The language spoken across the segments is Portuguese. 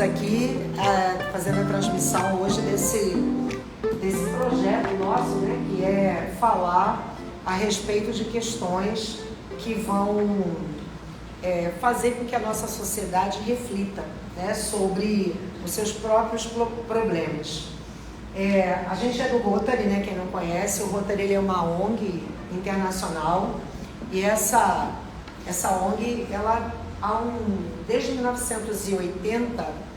aqui fazendo a transmissão hoje desse projeto nosso, né, que é falar a respeito de questões que vão fazer com que a nossa sociedade reflita, né, sobre os seus próprios problemas. A gente é do Rotary, né, quem não conhece, o Rotary ele é uma ONG internacional e essa ONG, ela desde 1980,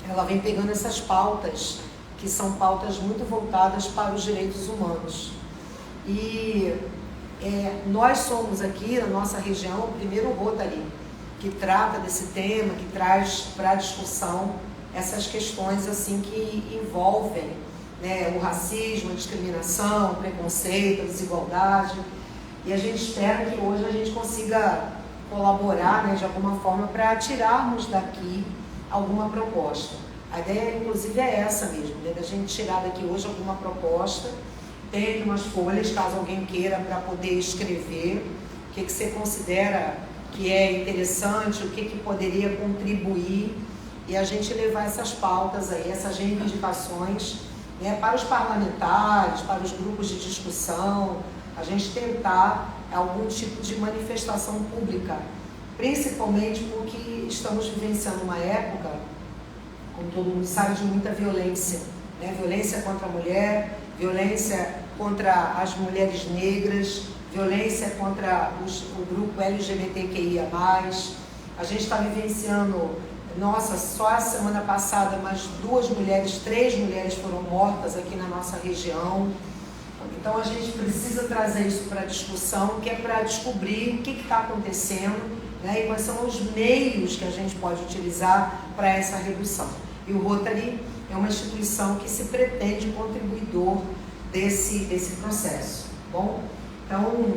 ela vem pegando essas pautas, que são pautas muito voltadas para os direitos humanos. E nós somos aqui, na nossa região, o primeiro Rotary que trata desse tema, que traz para a discussão essas questões assim que envolvem, né, o racismo, a discriminação, o preconceito, a desigualdade. E a gente espera que hoje a gente consiga colaborar, né, de alguma forma para tirarmos daqui alguma proposta. A ideia, inclusive, é essa mesmo, né, da gente tirar daqui hoje alguma proposta. Tem aqui umas folhas, caso alguém queira, para poder escrever o que você considera que é interessante, o que poderia contribuir, e a gente levar essas pautas aí, essas reivindicações, né, para os parlamentares, para os grupos de discussão, a gente tentar algum tipo de manifestação pública, principalmente porque estamos vivenciando uma época, como todo mundo sabe, de muita violência, né? Violência contra a mulher, violência contra as mulheres negras, violência contra o grupo LGBTQIA+. A gente está vivenciando, só a semana passada, mais 3 mulheres foram mortas aqui na nossa região. Então a gente precisa trazer isso para a discussão, que é para descobrir o que está acontecendo, né, e quais são os meios que a gente pode utilizar para essa redução. E o Rotary é uma instituição que se pretende contribuidor desse processo. Bom, então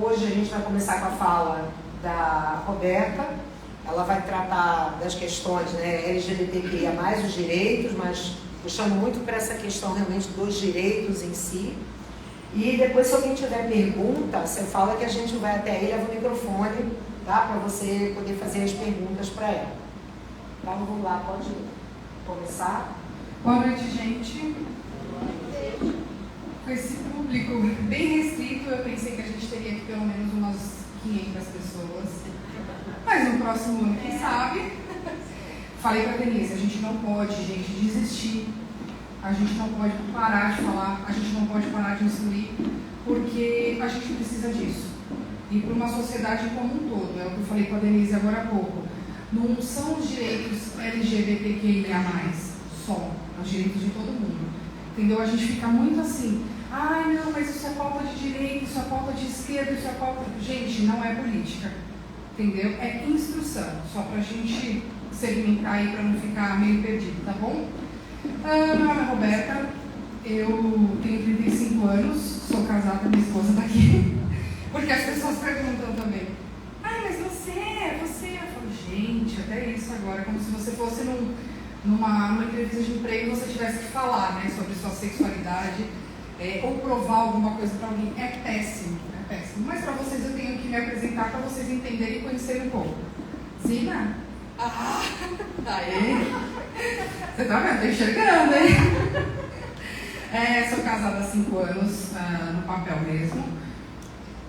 hoje a gente vai começar com a fala da Roberta. Ela vai tratar das questões, né, LGBTQIA+, os direitos, mas puxando muito para essa questão realmente dos direitos em si. E depois, se alguém tiver pergunta, você fala que a gente vai até aí, leva o microfone, tá? Para você poder fazer as perguntas para ela. Então vamos lá, pode começar. Boa noite, gente. Com esse público bem restrito, eu pensei que a gente teria aqui pelo menos umas 500 pessoas. Mas no próximo ano, quem sabe? Falei para a Denise, a gente não pode, gente, desistir. A gente não pode parar de falar, a gente não pode parar de instruir, porque a gente precisa disso. E para uma sociedade como um todo, é o que eu falei com a Denise agora há pouco. Não são os direitos LGBTQIA+, só, os direitos de todo mundo. Entendeu? A gente fica muito assim, ai não, mas isso é pauta de direita, isso é pauta de esquerda, isso é pauta... Gente, não é política, entendeu? É instrução, só para a gente segmentar aí para não ficar meio perdido, tá bom? Meu nome é Roberta, eu tenho 35 anos, sou casada, minha esposa está aqui, porque as pessoas perguntam também, mas você, eu falo, gente, até isso agora, como se você fosse numa entrevista de emprego e você tivesse que falar, né, sobre sua sexualidade, ou provar alguma coisa para alguém, é péssimo, mas para vocês eu tenho que me apresentar para vocês entenderem e conhecerem um pouco. Zina? Aí. Você tá vendo? Tô enxergando, hein? Sou casada há 5 anos, no papel mesmo.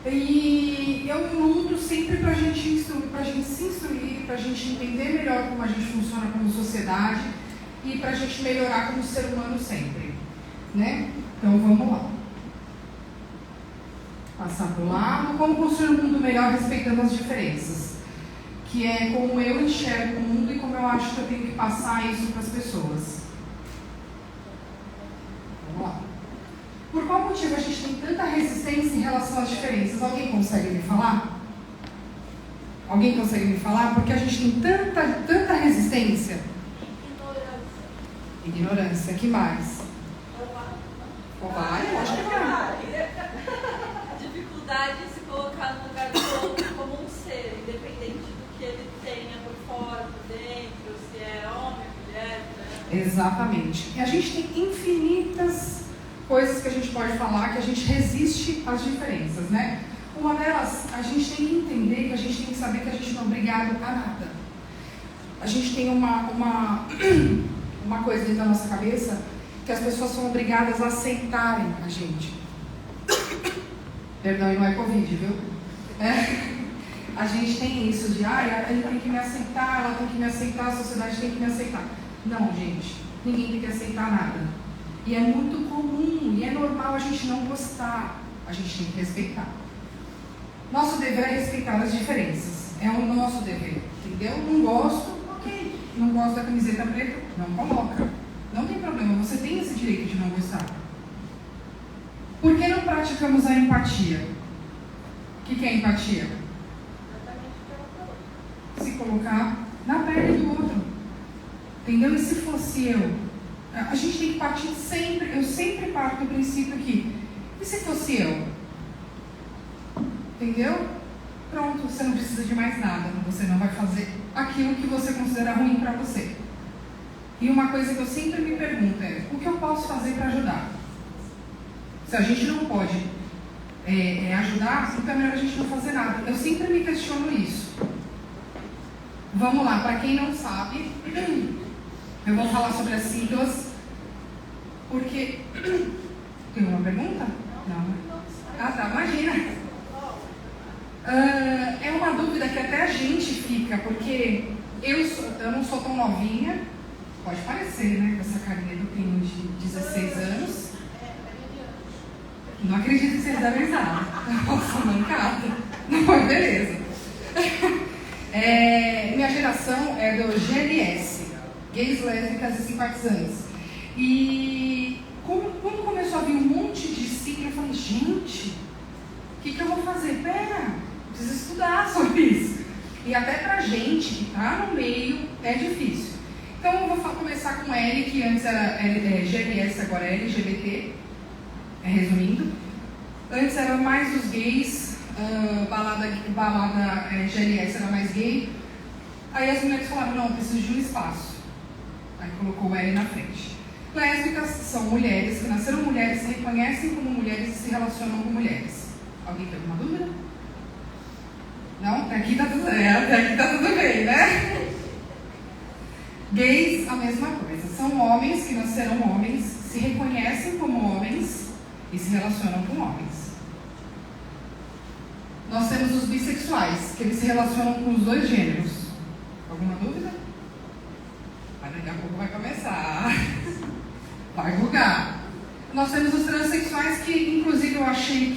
E eu luto sempre pra gente se instruir, pra gente entender melhor como a gente funciona como sociedade e pra gente melhorar como ser humano sempre, né? Então vamos lá. Passar pro lado. Como construir um mundo melhor respeitando as diferenças? Que é como eu enxergo o mundo e como eu acho que eu tenho que passar isso para as pessoas. Vamos lá. Por qual motivo a gente tem tanta resistência em relação às diferenças? Alguém consegue me falar? Alguém consegue me falar? Porque a gente tem tanta resistência? Ignorância. Que mais? Covarde? Acho que vai. Dificuldade de se colocar no lugar do outro como um ser, independente do que ele tenha por fora, por dentro, se é homem, mulher, né? Exatamente. E a gente tem infinitas coisas que a gente pode falar, que a gente resiste às diferenças, né? Uma delas, a gente tem que entender, que a gente tem que saber que a gente não é obrigado a nada. a gente tem uma coisa dentro da nossa cabeça que as pessoas são obrigadas a aceitarem a gente. Perdão, e não é Covid, viu? A gente tem isso de, ele tem que me aceitar, ela tem que me aceitar, a sociedade tem que me aceitar. Não, gente, ninguém tem que aceitar nada. E é muito comum, e é normal a gente não gostar, a gente tem que respeitar. Nosso dever é respeitar as diferenças, é o nosso dever, entendeu? Não gosto, ok. Não gosto da camiseta preta, não coloca. Não tem problema, você tem esse direito de não gostar. Por que não praticamos a empatia? O que é empatia? Se colocar na pele do outro. Entendeu? E se fosse eu? A gente tem que partir sempre, eu sempre parto do princípio que, e se fosse eu? Entendeu? Pronto, você não precisa de mais nada, você não vai fazer aquilo que você considera ruim para você. E uma coisa que eu sempre me pergunto é, o que eu posso fazer para ajudar? Se a gente não pode ajudar, então é melhor a gente não fazer nada. Eu sempre me questiono isso. Vamos lá, para quem não sabe, eu vou falar sobre as siglas, porque... Tem uma pergunta? Não. Ah, tá, imagina. É uma dúvida que até a gente fica, porque eu não sou tão novinha, pode parecer, né, com essa carinha que eu tenho de 16 anos. Não acredito que vocês devem usar. Nossa, mancada. Não, beleza. Minha geração é do GLS, gays, lésbicas e simpatizantes. E quando começou a vir um monte de sigla, eu falei, gente, o que eu vou fazer? Preciso estudar sobre isso. E até pra gente que tá no meio, é difícil. Então eu vou começar com L, que antes era GLS, agora é LGBT. Resumindo, antes era mais os gays, balada GLS era mais gay. Aí as mulheres falaram, não, eu preciso de um espaço. Aí colocou o L na frente. Lésbicas são mulheres que nasceram mulheres, se reconhecem como mulheres e se relacionam com mulheres. Alguém tem alguma dúvida? Não? Até aqui tá tudo bem, né? Gays, a mesma coisa. São homens que nasceram homens, se reconhecem como homens e se relacionam com homens. Nós temos os bissexuais, que eles se relacionam com os dois gêneros. Alguma dúvida? Mas daqui a pouco vai começar. Vai bugar. Nós temos os transexuais, que inclusive eu achei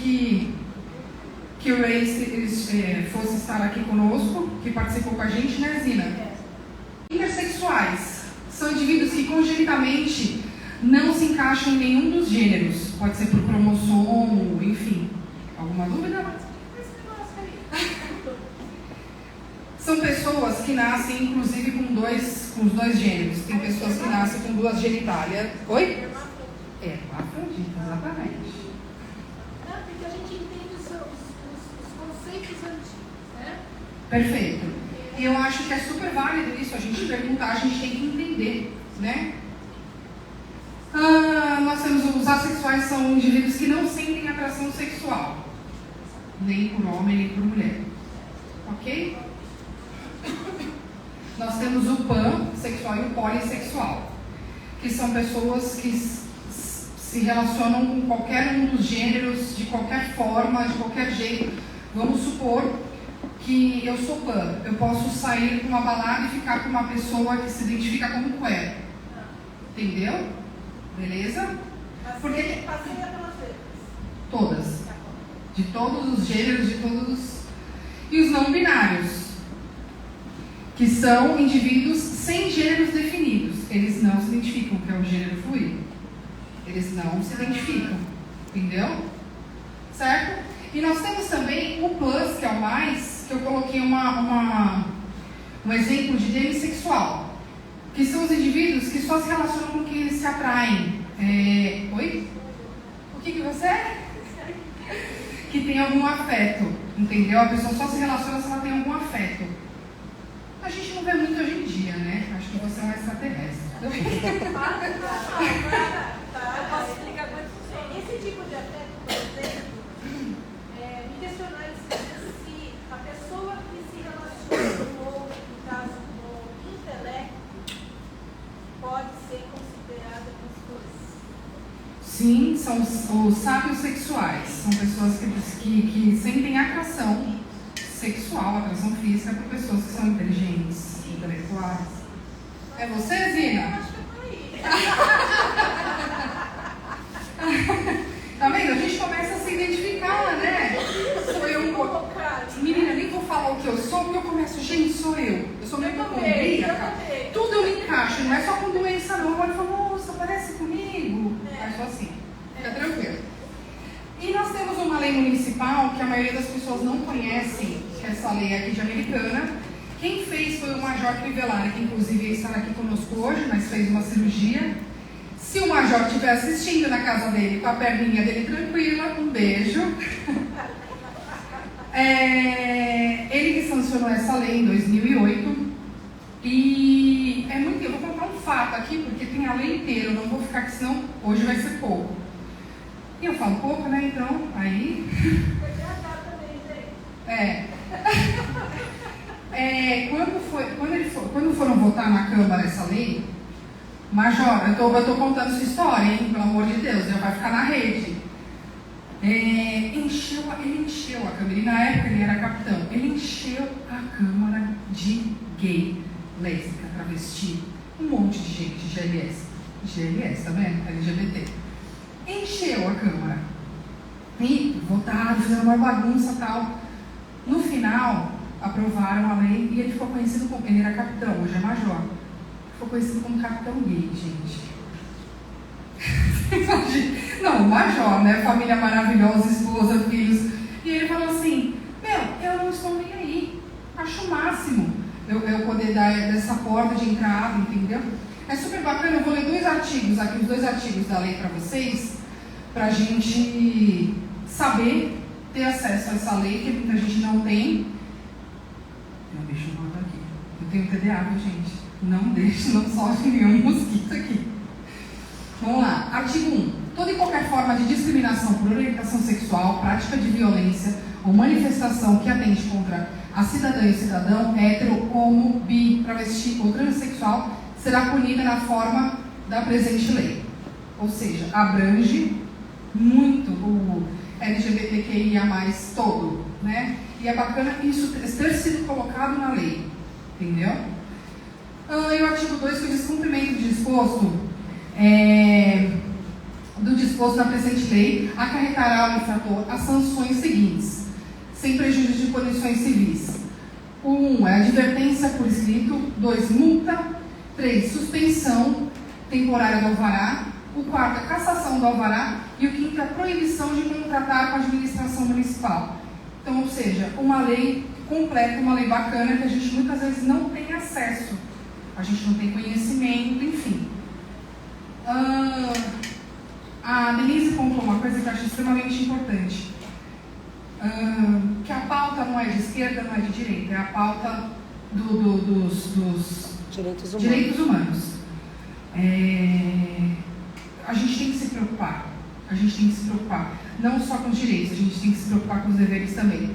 que o Ray fosse estar aqui conosco, que participou com a gente, né, Zina? Intersexuais são indivíduos que congenitamente não se encaixam em nenhum dos gêneros. Pode ser por cromossomo, enfim. Alguma dúvida? São pessoas que nascem, inclusive, com os dois gêneros. Tem pessoas que nascem com duas genitálias. Oi? Hermafrodita, exatamente. Não, porque a gente entende os conceitos antigos, né? Perfeito. E eu acho que é super válido isso, a gente perguntar, a gente tem que entender, né? Nós temos os assexuais, são indivíduos que não sentem atração sexual, nem por homem, nem por mulher. Ok? Nós temos o pansexual e o polissexual, que são pessoas que se relacionam com qualquer um dos gêneros, de qualquer forma, de qualquer jeito. Vamos supor que eu sou pan, eu posso sair com uma balada e ficar com uma pessoa que se identifica como queer. Entendeu? Beleza? Porque Passeia pelas letras. todas. De todos os gêneros, de todos os... E os não binários, que são indivíduos sem gêneros definidos. Eles não se identificam, que é o gênero fluido. Eles não se identificam. Entendeu? Certo? E nós temos também o plus, que é o mais, que eu coloquei um exemplo de demissexual, que são os indivíduos que só se relacionam com quem eles se atraem. Oi? O que você é? Que tem algum afeto, entendeu? A pessoa só se relaciona se ela tem algum afeto. A gente não vê muito hoje em dia, né? Acho que você é um extraterrestre. Posso explicar como é que funciona? Esse tipo de afeto, por exemplo, me questionaram se a pessoa que se relaciona com o outro, no caso com o são os sábios sexuais. São pessoas que sentem atração sexual, atração física por pessoas que são inteligentes, intelectuais. É você, Zina? Tá vendo? A gente começa a se identificar, né? Sou eu um pouco. Menina, nem vou falar o que eu sou, porque eu começo, gente, sou eu. Eu sou meio hipocondríaca. Tudo eu me encaixo, não é só com doença, não. Eu olho e falo, moça, parece comigo. Mas sou assim, fica tranquilo. E nós temos uma lei municipal que a maioria das pessoas não conhece, que é essa lei aqui de Americana. Quem fez foi o Major Crivellari, que inclusive ia estar aqui conosco hoje, mas fez uma cirurgia. Se o Major estiver assistindo na casa dele, com a perninha dele tranquila, um beijo. Ele que sancionou essa lei em 2008. E é muito. Eu vou contar um fato aqui, porque tem a lei inteira, eu não vou ficar aqui, senão hoje vai ser pouco. E eu falo pouco, né? Então, aí. Quando foram votar na Câmara essa lei, Major, eu estou contando essa história, hein? Pelo amor de Deus, já vai ficar na rede. Ele encheu a Câmara, e na época ele era capitão. Ele encheu a Câmara de gay, lésbica, travesti, um monte de gente, GLS, tá vendo? LGBT. Encheu a Câmara. E votaram, fizeram uma bagunça e tal. No final, aprovaram a lei e ele ficou conhecido como. Ele era capitão, hoje é major. Ficou conhecido como capitão gay, gente. Não, major, né? Família maravilhosa, esposa, filhos. E ele falou assim: eu não estou nem aí. Acho o máximo eu poder dar dessa porta de entrada, entendeu? É super bacana. Eu vou ler dois artigos aqui, os dois artigos da lei para vocês, pra gente saber, ter acesso a essa lei, que muita gente não tem. Não deixa eu botar aqui. Eu tenho TDAH, gente. Não solte nenhum mosquito aqui. Vamos lá. Artigo 1. Toda e qualquer forma de discriminação por orientação sexual, prática de violência ou manifestação que atente contra a cidadã e o cidadão, hétero, homo, bi, travesti ou transexual, será punida na forma da presente lei. Ou seja, abrange muito o LGBTQIA+, todo, né? E é bacana isso ter sido colocado na lei, entendeu? E o artigo 2, que o descumprimento de do disposto na presente lei acarretará ao infrator as sanções seguintes, sem prejuízo de punições civis. O 1 é advertência por escrito, 2, multa, 3, suspensão temporária do alvará, o 4 é cassação do alvará e o 5 é proibição de contratar com a administração municipal. Então, ou seja, uma lei completa, uma lei bacana que a gente muitas vezes não tem acesso, a gente não tem conhecimento, enfim. A Denise contou uma coisa que eu acho extremamente importante, que a pauta não é de esquerda, não é de direita, é a pauta dos direitos humanos. A gente tem que se preocupar, não só com os direitos, a gente tem que se preocupar com os deveres também,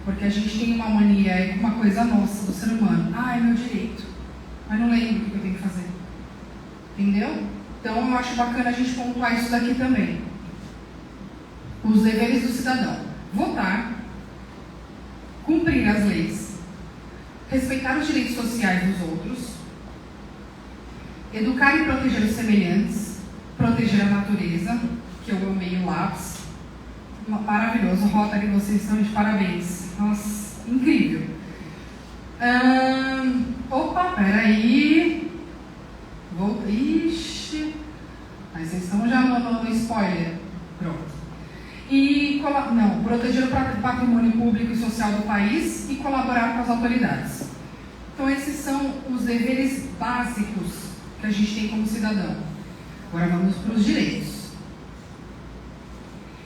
porque a gente tem uma mania, é uma coisa nossa, do ser humano, é meu direito, mas não lembro o que eu tenho que fazer, entendeu? Então eu acho bacana a gente pontuar isso daqui também. Os deveres do cidadão: votar, cumprir as leis, respeitar os direitos sociais dos outros, educar e proteger os semelhantes, proteger a natureza, que eu amei o lápis, maravilhoso, Rotary, vocês estão de parabéns, nossa, incrível. Peraí, ixi, mas vocês estão já no spoiler, pronto. Proteger o patrimônio público e social do país e colaborar com as autoridades. Então esses são os deveres básicos que a gente tem como cidadão. Agora vamos para os direitos.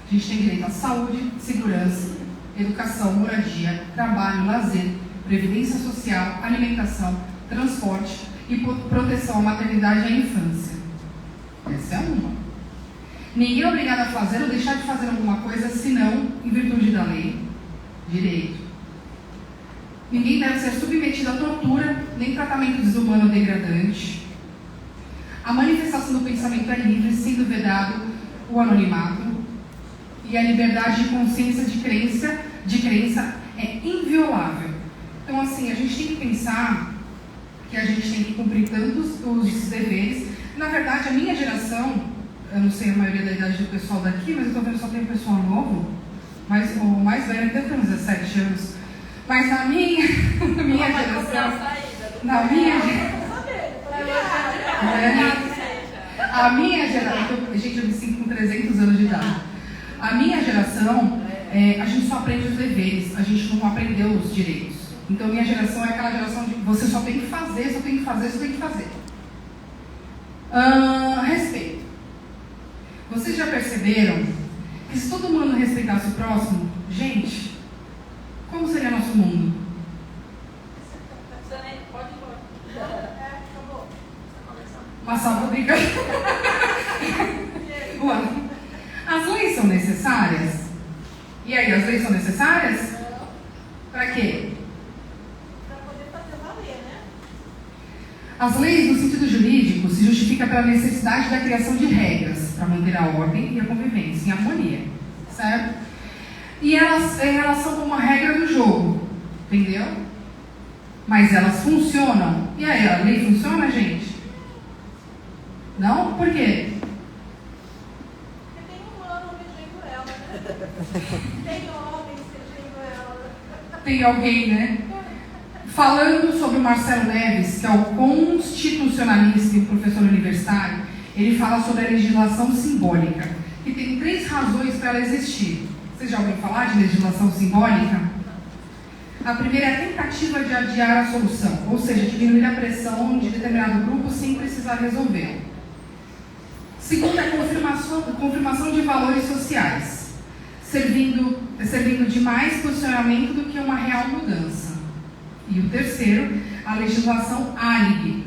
A gente tem direito à saúde, segurança, educação, moradia, trabalho, lazer, previdência social, alimentação, transporte e proteção à maternidade e à infância. Essa é uma. Ninguém é obrigado a fazer ou deixar de fazer alguma coisa, senão em virtude da lei. Direito. Ninguém deve ser submetido a tortura, nem tratamento desumano ou degradante. A manifestação do pensamento é livre, sendo vedado o anonimato e a liberdade de consciência de crença é inviolável. Então, assim, a gente tem que pensar que a gente tem que cumprir tantos os deveres. Na verdade, a minha geração, eu não sei a maioria da idade do pessoal daqui, mas eu estou vendo só tem pessoal novo, mas o mais velho deve ter uns 17 anos. Mas na minha geração, na minha geração, gente, eu me sinto com 300 anos de idade. A minha geração, a gente só aprende os deveres, a gente não aprendeu os direitos. Então, minha geração é aquela geração de você só tem que fazer, só tem que fazer, só tem que fazer. Respeito. Vocês já perceberam que se todo mundo respeitasse o próximo, gente, como seria nosso mundo? Pode ir embora. Acabou. Uma salva brincadeira. As leis são necessárias? E aí, as leis são necessárias? Para quê? Para poder fazer valer, né? As leis, no sentido jurídico, se justificam pela necessidade da criação de regras para manter a ordem e a convivência em harmonia, certo? E elas são como uma regra do jogo, entendeu? Mas elas funcionam. E aí, a lei funciona, gente? Não? Por quê? Porque tem humano regendo ela, né? Tem homens regendo ela. Tem alguém, né? Falando sobre o Marcelo Neves, que é o constitucionalista e professor universitário, ele fala sobre a legislação simbólica, que tem 3 razões para ela existir. Vocês já ouviram falar de legislação simbólica? A primeira é a tentativa de adiar a solução, ou seja, diminuir a pressão de determinado grupo sem precisar resolver. Segunda é a confirmação de valores sociais, servindo de mais posicionamento do que uma real mudança. E o terceiro, a legislação álibi,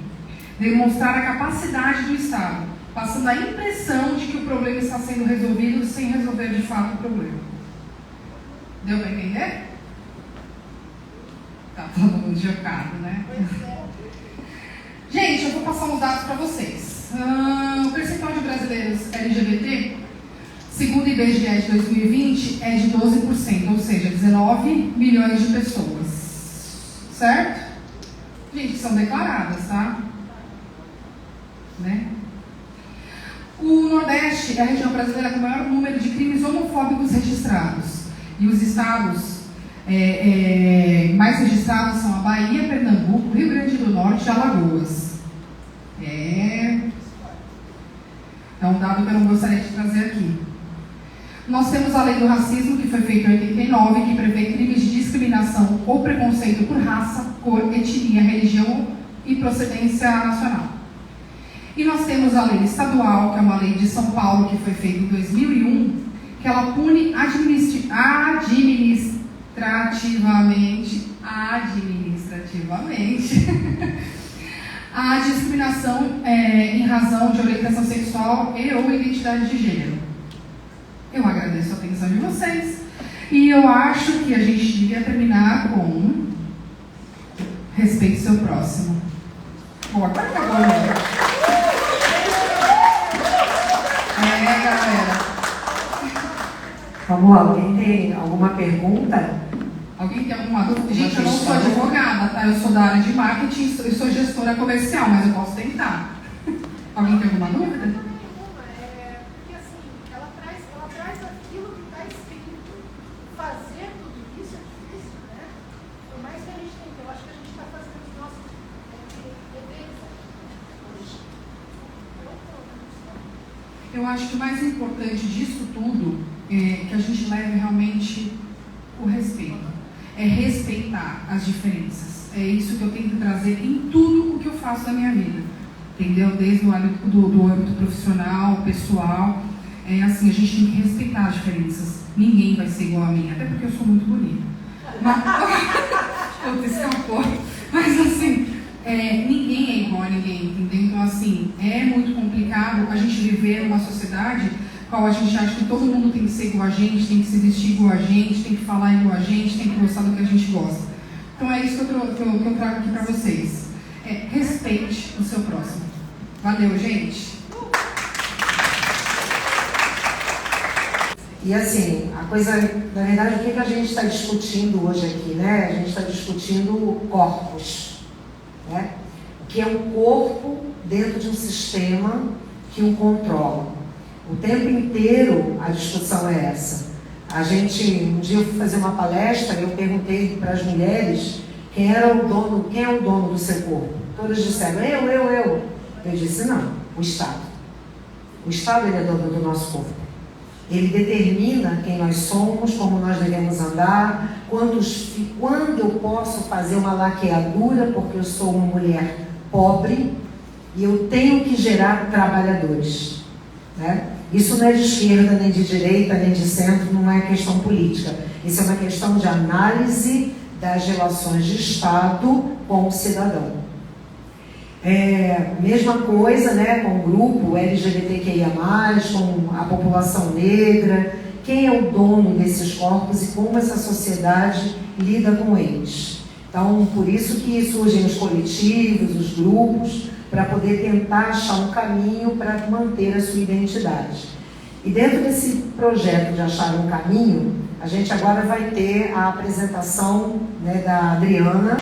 demonstrar a capacidade do Estado, passando a impressão de que o problema está sendo resolvido sem resolver de fato o problema. Deu para entender? Tá todo mundo chocado, né? Gente, eu vou passar uns dados para vocês. O percentual de brasileiros LGBT, segundo o IBGE de 2020, é de 12%, ou seja, 19 milhões de pessoas. Certo? Gente, são declaradas, tá? Né? O Nordeste é a região brasileira com o maior número de crimes homofóbicos registrados. E os estados mais registrados são a Bahia, Pernambuco, Rio Grande do Norte e Alagoas. É um dado que eu não gostaria de trazer aqui. Nós temos a lei do racismo, que foi feita em 89, que prevê crimes de discriminação ou preconceito por raça, cor, etnia, religião e procedência nacional. E nós temos a lei estadual, que é uma lei de São Paulo, que foi feita em 2001, que ela pune administrativamente a discriminação em razão de orientação sexual e ou identidade de gênero. Eu agradeço a atenção de vocês e eu acho que a gente devia terminar com respeite seu próximo. Bom, agora acabou, né? Galera. Vamos lá, alguém tem alguma pergunta? Alguém tem alguma dúvida? Gente, eu não sou advogada, tá? Eu sou da área de marketing e sou gestora comercial, mas eu posso tentar. Alguém tem alguma dúvida? Porque assim, ela traz aquilo que está escrito. Fazer tudo isso é difícil, né? Por mais que a gente tente, eu acho que a gente está fazendo os nossos deveres hoje. Eu acho que o mais importante disso tudo é que a gente leve realmente o respeito. É respeitar as diferenças. É isso que eu tento trazer em tudo o que eu faço na minha vida. Entendeu? Desde o âmbito do âmbito profissional, pessoal. É assim, a gente tem que respeitar as diferenças. Ninguém vai ser igual a mim, até porque eu sou muito bonita. Mas, escapou. Mas assim, ninguém é igual a ninguém, entendeu? Então assim, é muito complicado a gente viver numa sociedade qual a gente acha que todo mundo tem que ser igual a gente, tem que se vestir igual a gente, tem que falar igual a gente, tem que gostar do que a gente gosta. Então é isso que eu trago aqui para vocês. Respeite o seu próximo. Valeu, gente! E assim, a coisa, na verdade, o que a gente está discutindo hoje aqui, né? A gente está discutindo corpos, né? O que é um corpo dentro de um sistema que o controla. O tempo inteiro a discussão é essa. Um dia eu fui fazer uma palestra e eu perguntei para as mulheres quem é o dono do seu corpo. Todas disseram, eu. Eu disse, não, o Estado. O Estado, ele é dono do nosso corpo. Ele determina quem nós somos, como nós devemos andar, quando eu posso fazer uma laqueadura, porque eu sou uma mulher pobre e eu tenho que gerar trabalhadores, né? Isso não é de esquerda, nem de direita, nem de centro, não é questão política. Isso é uma questão de análise das relações de Estado com o cidadão. Mesma coisa, né, com o grupo LGBTQIA+, com a população negra. Quem é o dono desses corpos e como essa sociedade lida com eles? Então, por isso que surgem os coletivos, os grupos, para poder tentar achar um caminho para manter a sua identidade. E dentro desse projeto de achar um caminho, a gente agora vai ter a apresentação, né, da Adriana.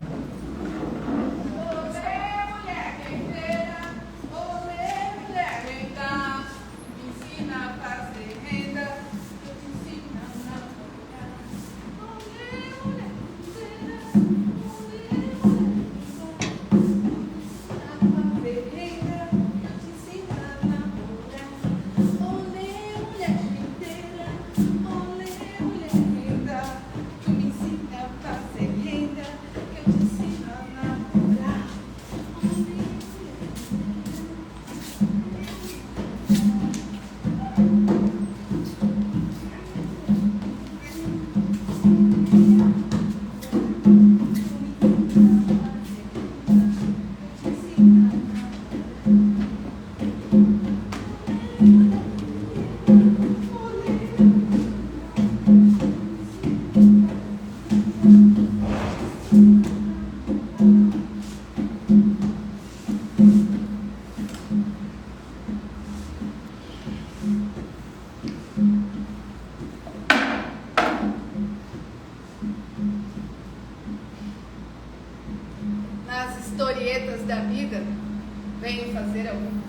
Historietas da vida, venho fazer algumas.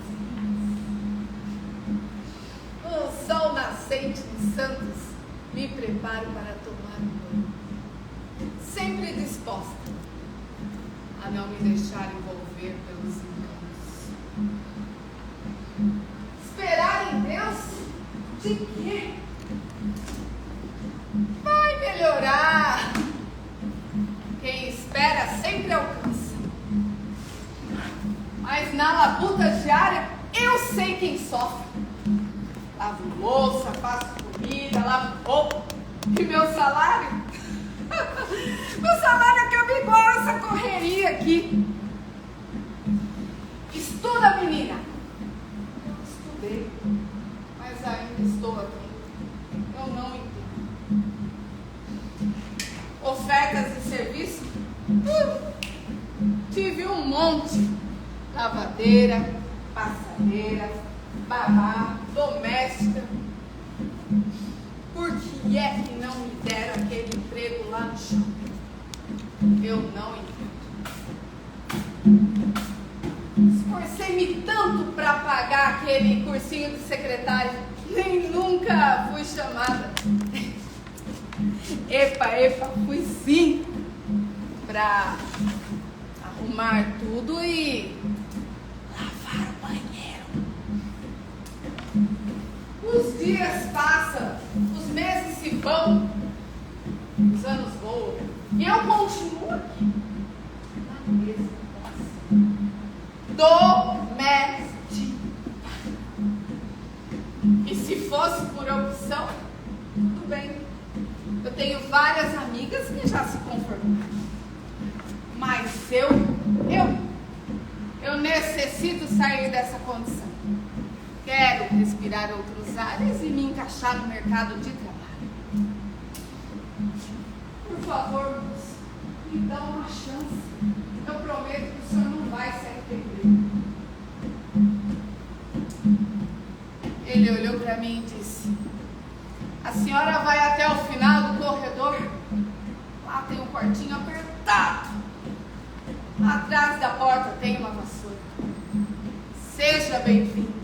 O sol nascente de Santos, me preparo para tomar um banho. Sempre disposta a não me deixar envolver pelos encantos. Esperar em Deus? De quê? Vai melhorar. Quem espera sempre alcança. Mas na labuta diária, eu sei quem sofre. Lavo louça, faço comida, lavo roupa. E meu salário? Meu salário acaba igual essa correria aqui. Estuda, menina. Eu estudei, mas ainda estou aqui. Eu não entendo. Ofertas de serviço? Tive um monte. Lavadeira, passadeira, babá, doméstica. Por que é que não me deram aquele emprego lá no shopping? Eu não entendo. Esforcei-me tanto para pagar aquele cursinho de secretária, nem nunca fui chamada. Epa, fui sim, para arrumar tudo e lavar o banheiro. Os dias passam, os meses se vão, os anos voam, e eu continuo aqui, na mesma classe. Doméstica. E se fosse por opção, tudo bem. Eu tenho várias amigas que já se conformaram. Mas eu necessito sair dessa condição. Quero respirar outros ares e me encaixar no mercado de trabalho. Por favor, moço, me dá uma chance. Eu prometo que o senhor não vai se arrepender. Ele olhou para mim e disse: a senhora vai até o final do corredor, lá tem um quartinho apertado. Atrás da porta tem uma vassoura. Seja bem-vindo.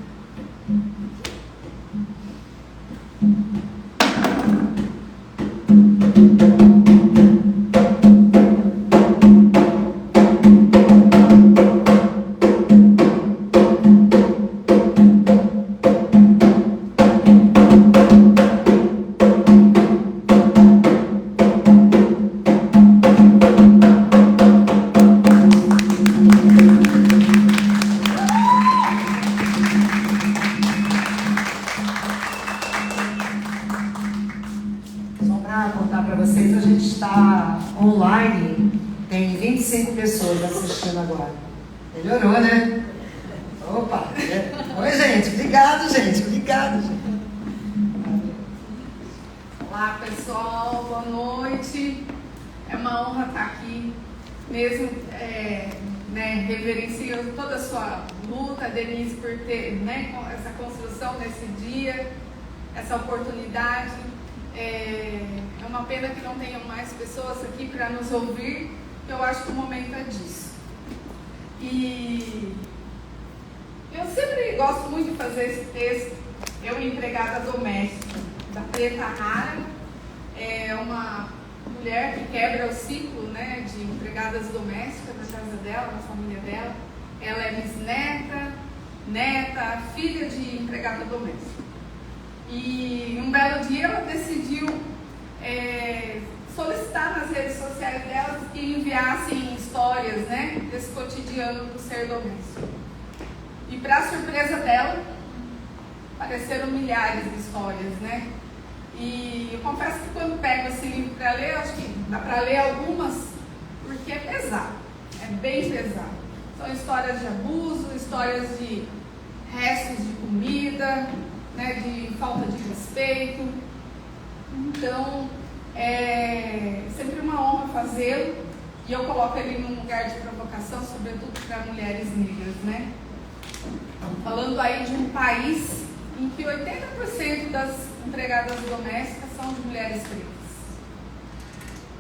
Pessoas assistindo agora. Melhorou, né? Opa! Oi, gente. Obrigado, gente. Obrigado, gente. Olá, pessoal. Boa noite. É uma honra estar aqui, mesmo reverenciando toda a sua luta, Denise, por ter essa construção nesse dia, essa oportunidade. É uma pena que não tenham mais pessoas aqui para nos ouvir. Eu acho que o momento é disso. E eu sempre gosto muito de fazer esse texto. Eu, empregada doméstica da Preta Rara, é uma mulher que quebra o ciclo, né, de empregadas domésticas na casa dela, na família dela. Ela é bisneta, neta, filha de empregada doméstica. E um belo dia ela decidiu solicitar nas redes sociais delas que enviassem histórias, né, desse cotidiano do ser doméstico. E para surpresa dela, apareceram milhares de histórias, né? E eu confesso que quando pego esse livro para ler, eu acho que dá para ler algumas, porque é pesado, é bem pesado. São histórias de abuso, histórias de restos de comida, né, de falta de respeito. Então, é sempre uma honra fazê-lo, e eu coloco ele num lugar de provocação, sobretudo para mulheres negras, né? Falando aí de um país em que 80% das empregadas domésticas são de mulheres pretas.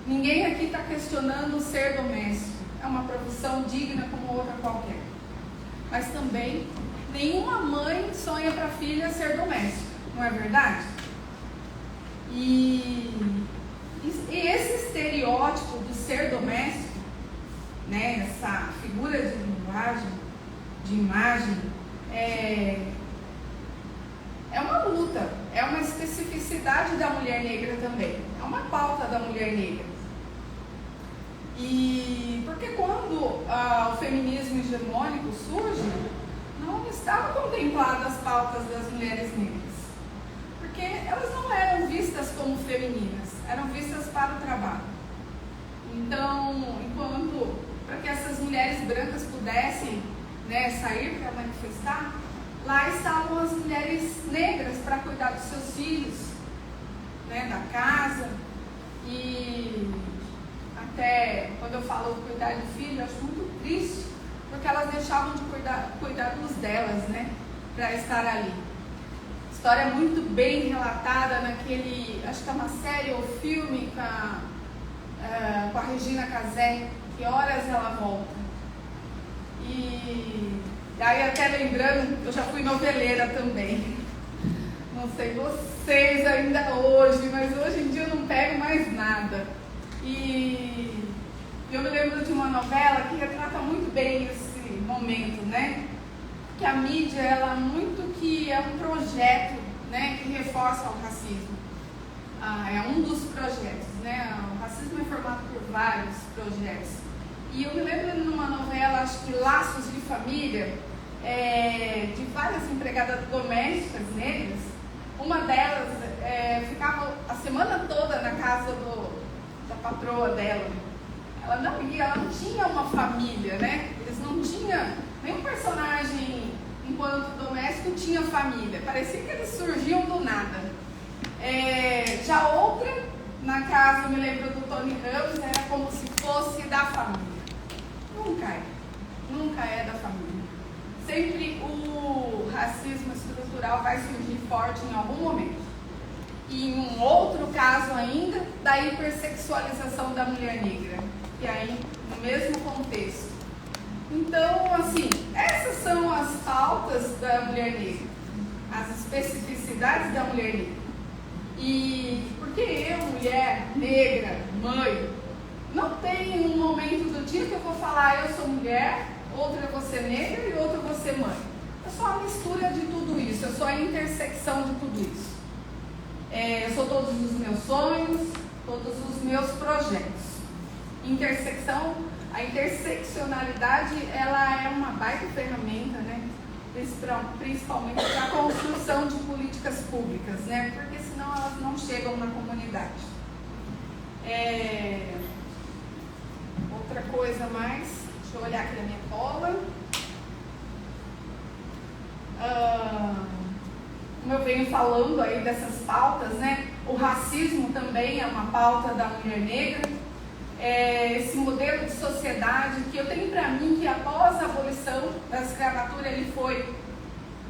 Ninguém aqui está questionando o ser doméstico, é uma profissão digna como outra qualquer. Mas também, nenhuma mãe sonha para a filha ser doméstica, não é verdade? E esse estereótipo do ser doméstico, né, essa figura de linguagem, de imagem, é uma luta, é uma especificidade da mulher negra também, é uma pauta da mulher negra. E porque quando o feminismo hegemônico surge, não estavam contempladas as pautas das mulheres negras, porque elas não eram vistas como femininas, eram vistas para o trabalho. Então, para que essas mulheres brancas pudessem, né, sair para manifestar, lá estavam as mulheres negras para cuidar dos seus filhos, né, da casa. E até quando eu falo cuidar do filho, eu acho muito triste, porque elas deixavam de cuidar dos delas, né, para estar ali. História muito bem relatada naquele, acho que é uma série ou filme com a Regina Casé, Que Horas Ela Volta. E aí, até lembrando, eu já fui noveleira também. Não sei vocês ainda hoje, mas hoje em dia eu não pego mais nada. E eu me lembro de uma novela que retrata muito bem esse momento, né? Que a mídia, ela muito que é um projeto, né, que reforça o racismo. É um dos projetos, né? O racismo é formado por vários projetos. E eu me lembro numa novela, acho que Laços de Família, de várias empregadas domésticas negras. Uma delas ficava a semana toda na casa da patroa dela. Ela não ia, ela não tinha uma família, né? Eles não tinham, nenhum personagem enquanto doméstico tinha família. Parecia que eles surgiam do nada. Já outra, na casa, eu me lembro do Tony Ramos, era como se fosse da família. Nunca é da família. Sempre o racismo estrutural vai surgir forte em algum momento. e em um outro caso ainda, da hipersexualização da mulher negra, e aí no mesmo contexto. Então, assim, essas são as pautas da mulher negra, as especificidades da mulher negra. E porque eu, mulher negra, mãe, não tem um momento do dia que eu vou falar eu sou mulher, outra eu vou ser negra e outra eu vou ser mãe. Eu sou a mistura de tudo isso, eu sou a intersecção de tudo isso. Eu sou todos os meus sonhos, todos os meus projetos. A interseccionalidade, ela é uma baita ferramenta, né? Principalmente para a construção de políticas públicas, né? Porque senão elas não chegam na comunidade. Outra coisa mais, deixa eu olhar aqui na minha cola. Como eu venho falando aí dessas pautas, né? O racismo também é uma pauta da mulher negra. Esse modelo de sociedade que eu tenho para mim que após a abolição da escravatura ele foi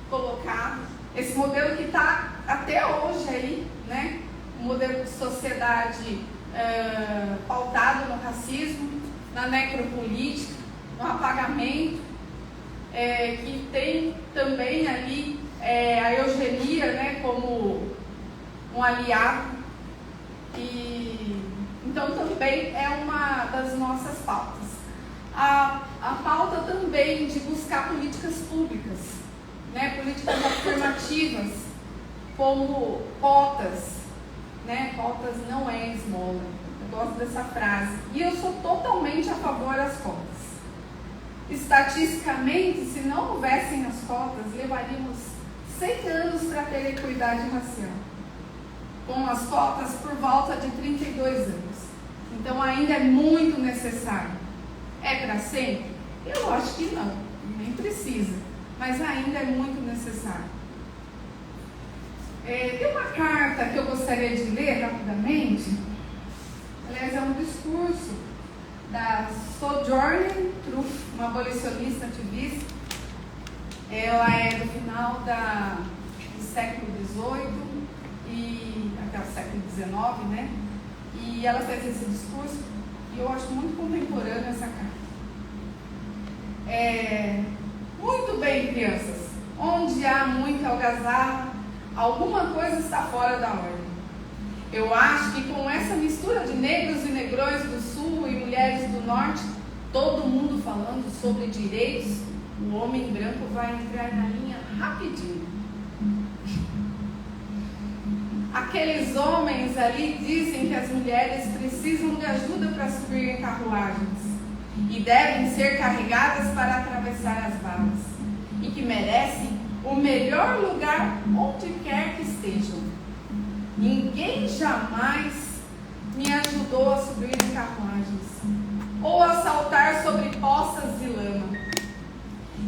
colocado, esse modelo que está até hoje aí, né? Um modelo de sociedade pautado no racismo, na necropolítica, no apagamento, que tem também ali a eugenia, né, como um aliado. Então também é uma das nossas pautas. A pauta também de buscar políticas públicas, né, políticas afirmativas, como cotas, né, cotas não é esmola. Eu gosto dessa frase. E eu sou totalmente a favor das cotas. Estatisticamente, se não houvessem as cotas, levaríamos 100 anos para ter equidade racial. Com as cotas por volta de 32 anos. Então ainda é muito necessário. É para sempre? Eu acho que não, nem precisa. Mas ainda é muito necessário. Tem uma carta que eu gostaria de ler rapidamente. Aliás, é um discurso da Sojourner Truth, uma abolicionista ativista. Ela é do final do século XVIII e até o século XIX, né? E ela fez esse discurso e eu acho muito contemporânea essa carta. Muito bem, crianças. Onde há muita algazarra, alguma coisa está fora da ordem. Eu acho que com essa mistura de negros e negrões do sul e mulheres do norte, todo mundo falando sobre direitos, o homem branco vai entrar na linha rapidinho. Aqueles homens ali dizem que as mulheres precisam de ajuda para subir em carruagens e devem ser carregadas para atravessar as balas e que merecem o melhor lugar onde quer que estejam. Ninguém jamais me ajudou a subir em carruagens ou a saltar sobre poças de lama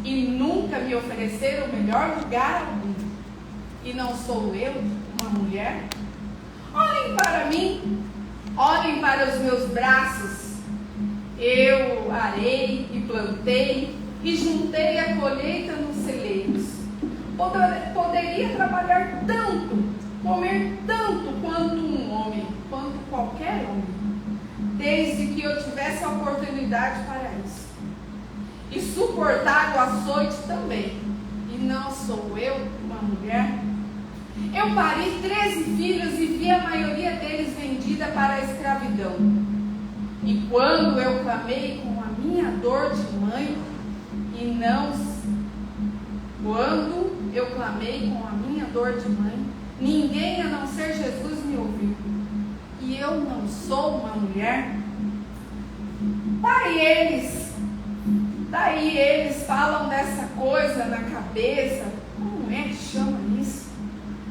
e nunca me ofereceram o melhor lugar algum. E não sou eu uma mulher? Olhem para mim, olhem para os meus braços. Eu arei e plantei e juntei a colheita nos celeiros. Poderia trabalhar tanto, comer tanto quanto um homem, quanto qualquer homem, desde que eu tivesse a oportunidade para isso. E suportar o açoite também. E não sou eu uma mulher? Eu pari 13 filhos e vi a maioria deles vendida para a escravidão. E quando eu clamei com a minha dor de mãe, ninguém a não ser Jesus me ouviu. E eu não sou uma mulher? Daí eles falam dessa coisa na cabeça. Como é que chama isso?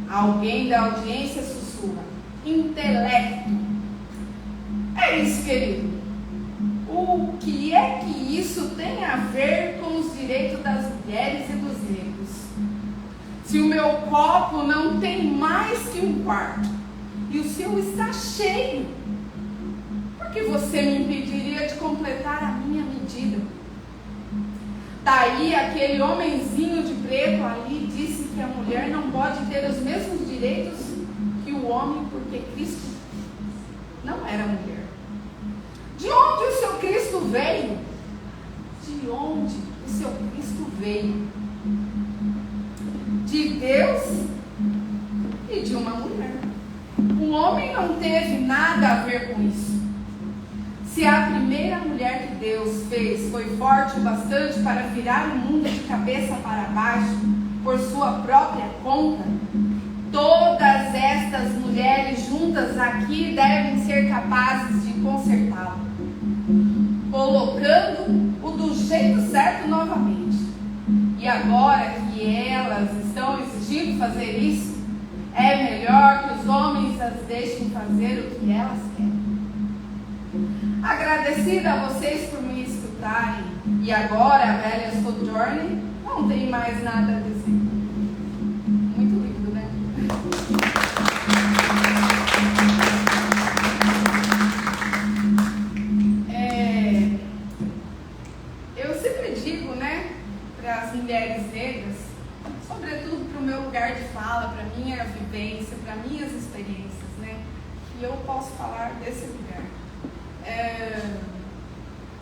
Alguém da audiência sussurra: intelecto. É isso, querido. O que é que isso tem a ver com os direitos das mulheres e dos negros? Se o meu copo não tem mais que um quarto e o seu está cheio, por que você me impediria de completar a minha medida? Daí aquele homenzinho de preto ali disse que a mulher não pode ter os mesmos direitos que o o homem porque Cristo não era mulher. De onde o seu Cristo veio? De onde o seu Cristo veio? De Deus e de uma mulher. O homem não teve nada a ver com isso. Se a primeira mulher que Deus fez foi forte o bastante para virar o mundo de cabeça para baixo por sua própria conta, todas estas mulheres juntas aqui devem ser capazes de consertá-lo, colocando-o do jeito certo novamente. E agora que elas estão exigindo fazer isso, é melhor que os homens as deixem fazer o que elas querem. Agradecida a vocês por me escutarem, e agora a velha Sojourner não tem mais nada a dizer. Muito lindo, né? Eu sempre digo, né, para as mulheres negras, sobretudo para o meu lugar de fala, para a minha vivência, para minhas experiências, né, e eu posso falar desse lugar.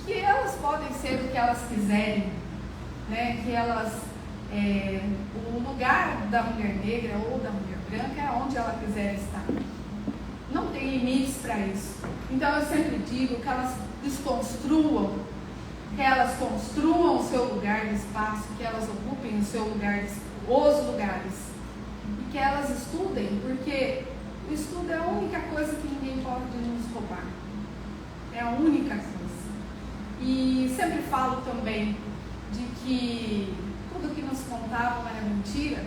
Que elas podem ser o que elas quiserem, né? Que elas, o lugar da mulher negra ou da mulher branca é onde ela quiser estar. Não tem limites para isso. Então eu sempre digo que elas desconstruam, que elas construam o seu lugar de espaço, que elas ocupem o seu lugar, os lugares, e que elas estudem, porque o estudo é a única coisa que ninguém pode nos roubar. É a única coisa. E sempre falo também de que tudo que nos contavam era mentira,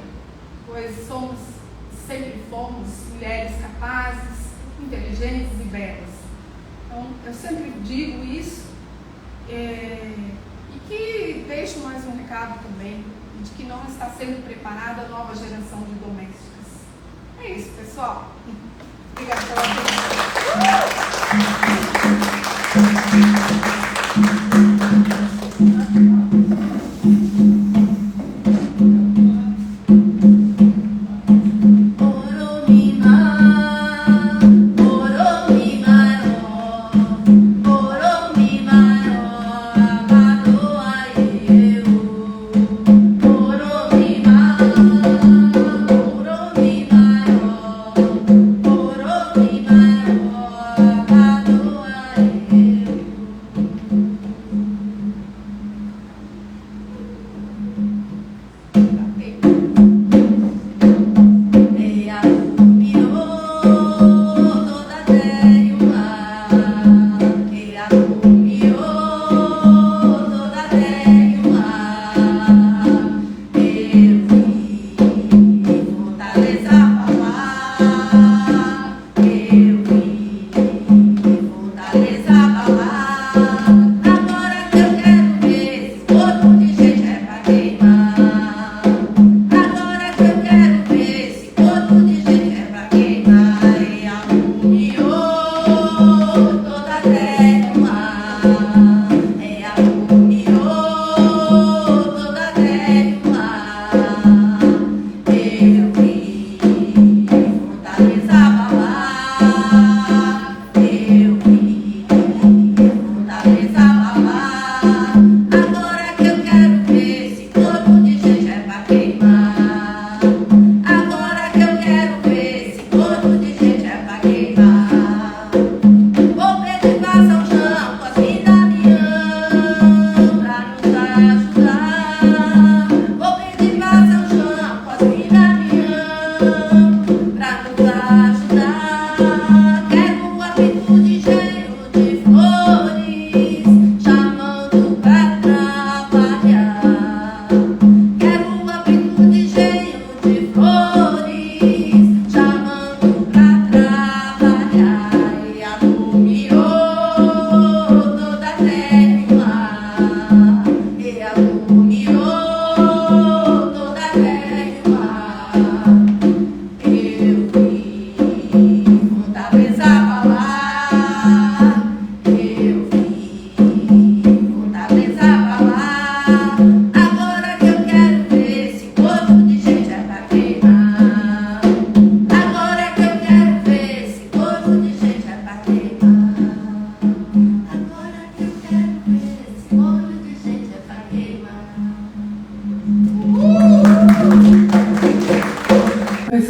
pois sempre fomos mulheres capazes, inteligentes e belas. Então, eu sempre digo isso, e que deixo mais um recado também, de que não está sendo preparada a nova geração de domésticas. É isso, pessoal. Obrigada pela atenção. Amado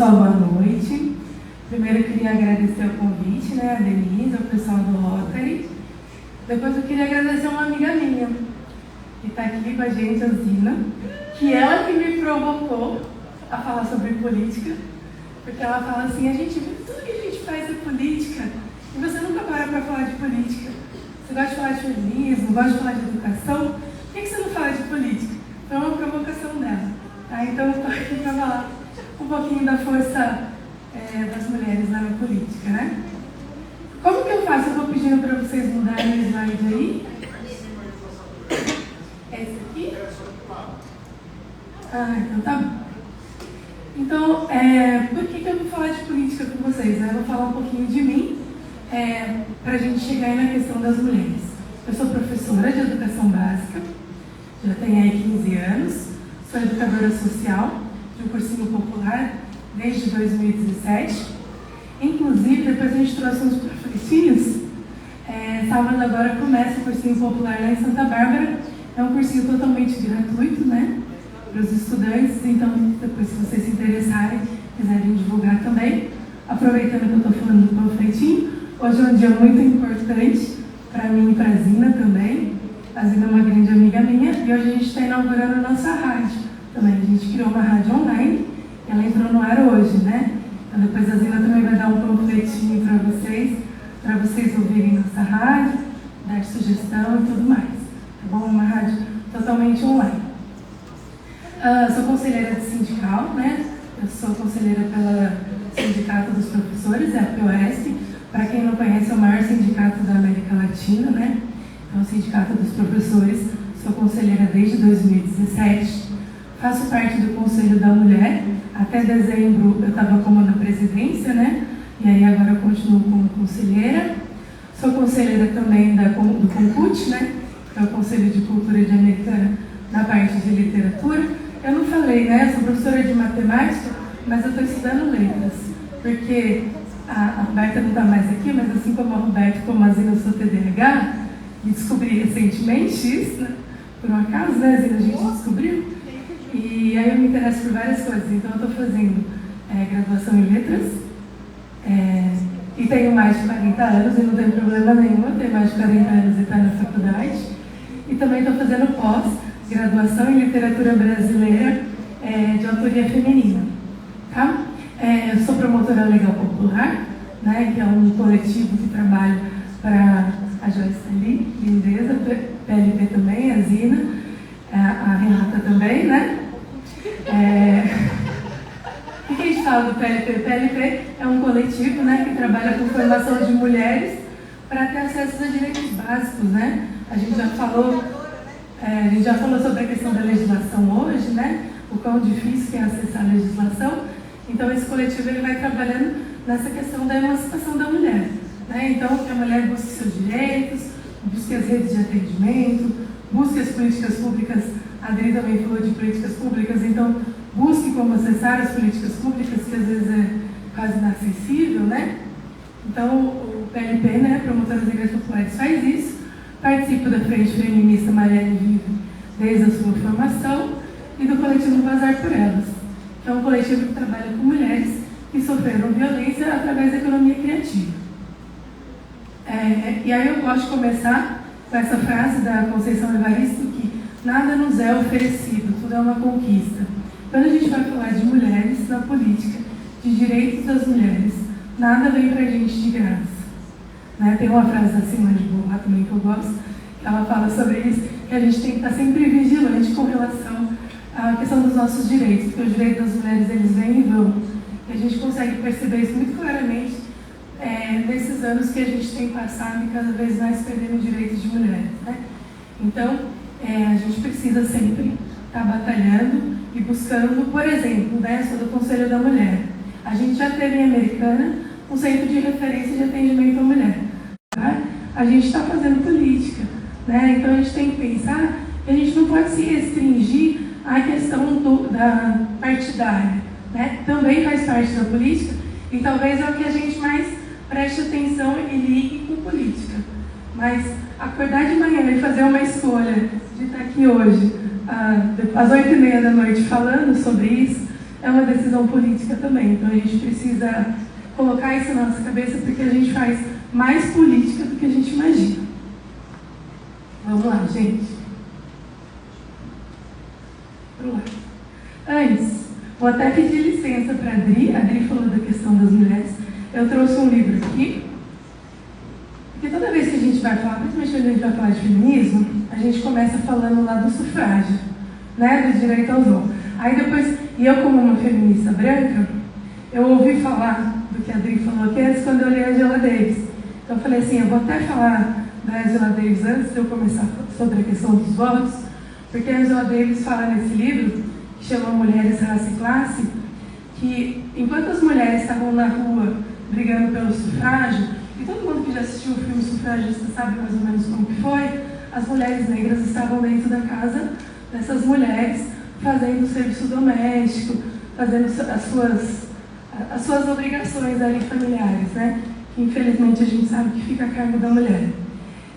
pessoal, boa noite. Primeiro eu queria agradecer o convite, né, a Denise, ao pessoal do Rotary. Depois eu queria agradecer uma amiga minha, que está aqui com a gente, a Zina, que ela que me provocou a falar sobre política, porque ela fala assim, a gente vê tudo que a gente faz é política, e você nunca para para falar de política. Você gosta de falar de feminismo, gosta de falar de educação, por que você não fala de política? Foi uma provocação dela. Tá? Então eu estou aqui para falar um pouquinho da força das mulheres lá na política, né? Como que eu faço? Eu vou pedindo para vocês mudarem o slide aí. Esse aqui? Ah, então tá bom. Então, por que eu vou falar de política com vocês? Né? Eu vou falar um pouquinho de mim, para a gente chegar aí na questão das mulheres. Eu sou professora de educação básica, já tenho aí 15 anos, sou educadora social de um cursinho popular desde 2017. Inclusive, depois a gente trouxe uns panfletinhos. Sábado agora começa o cursinho popular lá em Santa Bárbara. É um cursinho totalmente gratuito, né? Para os estudantes. Então, depois, se vocês se interessarem, quiserem divulgar também. Aproveitando que eu estou falando do panfletinho, hoje é um dia muito importante para mim e para a Zina também. A Zina é uma grande amiga minha e hoje a gente está inaugurando a nossa rádio também. A gente criou uma rádio online, ela entrou no ar hoje, né? Então depois a Zina também vai dar um panfletinho para vocês ouvirem nossa rádio, dar sugestão e tudo mais. Tá bom? Uma rádio totalmente online. Sou conselheira de sindical, né? Eu sou conselheira pelo Sindicato dos Professores, a POSP. Para quem não conhece, é o maior sindicato da América Latina, né? É o Sindicato dos Professores. Sou conselheira desde 2017. Faço parte do Conselho da Mulher. Até dezembro eu estava como na presidência, né? E aí agora eu continuo como conselheira. Sou conselheira também do CONCUT, né? Que é o Conselho de Cultura de Americana, na parte de literatura. Eu não falei, né? Eu sou professora de matemática, mas eu estou estudando letras. Porque a Roberta não está mais aqui, mas assim como a Roberta, como a Zina, eu sou TDAH, e descobri recentemente isso, né? Por um acaso, né, Zina, a gente descobriu. E aí eu me interesso por várias coisas. Então eu estou fazendo graduação em letras, e tenho mais de 40 anos e não tenho problema nenhum, eu tenho mais de 40 anos e estou na faculdade. E também estou fazendo pós-graduação em literatura brasileira de autoria feminina. Tá? Eu sou promotora legal popular, né, que é um coletivo que trabalha para a Joyce ali, lindeza, PLP também, a Zina, a Renata também, né? O que a gente fala do PLP? O PLP é um coletivo, né, que trabalha com formação de mulheres para ter acesso a direitos básicos, né? A gente já falou sobre a questão da legislação hoje, né? O quão difícil que é acessar a legislação. Então, esse coletivo ele vai trabalhando nessa questão da emancipação da mulher, né? Então, que a mulher busque seus direitos, busque as redes de atendimento, busque as políticas públicas. A Adri também falou de políticas públicas, então busque como acessar as políticas públicas, que às vezes é quase inacessível, né? Então, o PLP, né, Promotoras Negras Populares, faz isso. Participo da Frente Feminista Marielle Vive desde a sua formação e do coletivo Bazar por Elas, que é um coletivo que trabalha com mulheres que sofreram violência através da economia criativa. E aí eu gosto de começar com essa frase da Conceição Evaristo, que nada nos é oferecido, tudo é uma conquista. Quando a gente vai falar de mulheres na política, de direitos das mulheres, nada vem pra gente de graça. Né? Tem uma frase da Simone de Beauvoir também que eu gosto, que ela fala sobre isso, que a gente tem que estar sempre vigilante com relação à questão dos nossos direitos, porque os direitos das mulheres, eles vêm e vão. E a gente consegue perceber isso muito claramente nesses anos que a gente tem passado e cada vez mais perdendo direitos de mulheres. Né? Então, a gente precisa sempre estar batalhando e buscando, por exemplo, né, sobre o Conselho da Mulher. A gente já teve em Americana um centro de referência de atendimento à mulher. Tá? A gente está fazendo política, né? Então a gente tem que pensar que a gente não pode se restringir à questão da partidária. Né? Também faz parte da política e talvez é o que a gente mais preste atenção e ligue com política. Mas acordar de manhã e fazer uma escolha de estar aqui hoje, às 8h30 da noite, falando sobre isso, é uma decisão política também. Então a gente precisa colocar isso na nossa cabeça, porque a gente faz mais política do que a gente imagina. Vamos lá, gente. Vamos lá. Antes, vou até pedir licença para a Adri falou da questão das mulheres. Eu trouxe um livro aqui, porque toda vez que a gente vai falar, principalmente quando a gente vai falar de feminismo, a gente começa falando lá do sufrágio, né, do direito ao voto. Aí depois, e eu como uma feminista branca, eu ouvi falar do que a Adri falou aqui antes, quando eu li a Angela Davis. Então eu falei assim, eu vou até falar da Angela Davis antes de eu começar sobre a questão dos votos, porque a Angela Davis fala nesse livro, que chama Mulheres, Raça e Classe, que enquanto as mulheres estavam na rua brigando pelo sufrágio, e todo mundo que já assistiu o filme Sufragista sabe mais ou menos como que foi, as mulheres negras estavam dentro da casa dessas mulheres, fazendo o serviço doméstico, fazendo as suas obrigações ali familiares, né? Que infelizmente a gente sabe que fica a cargo da mulher.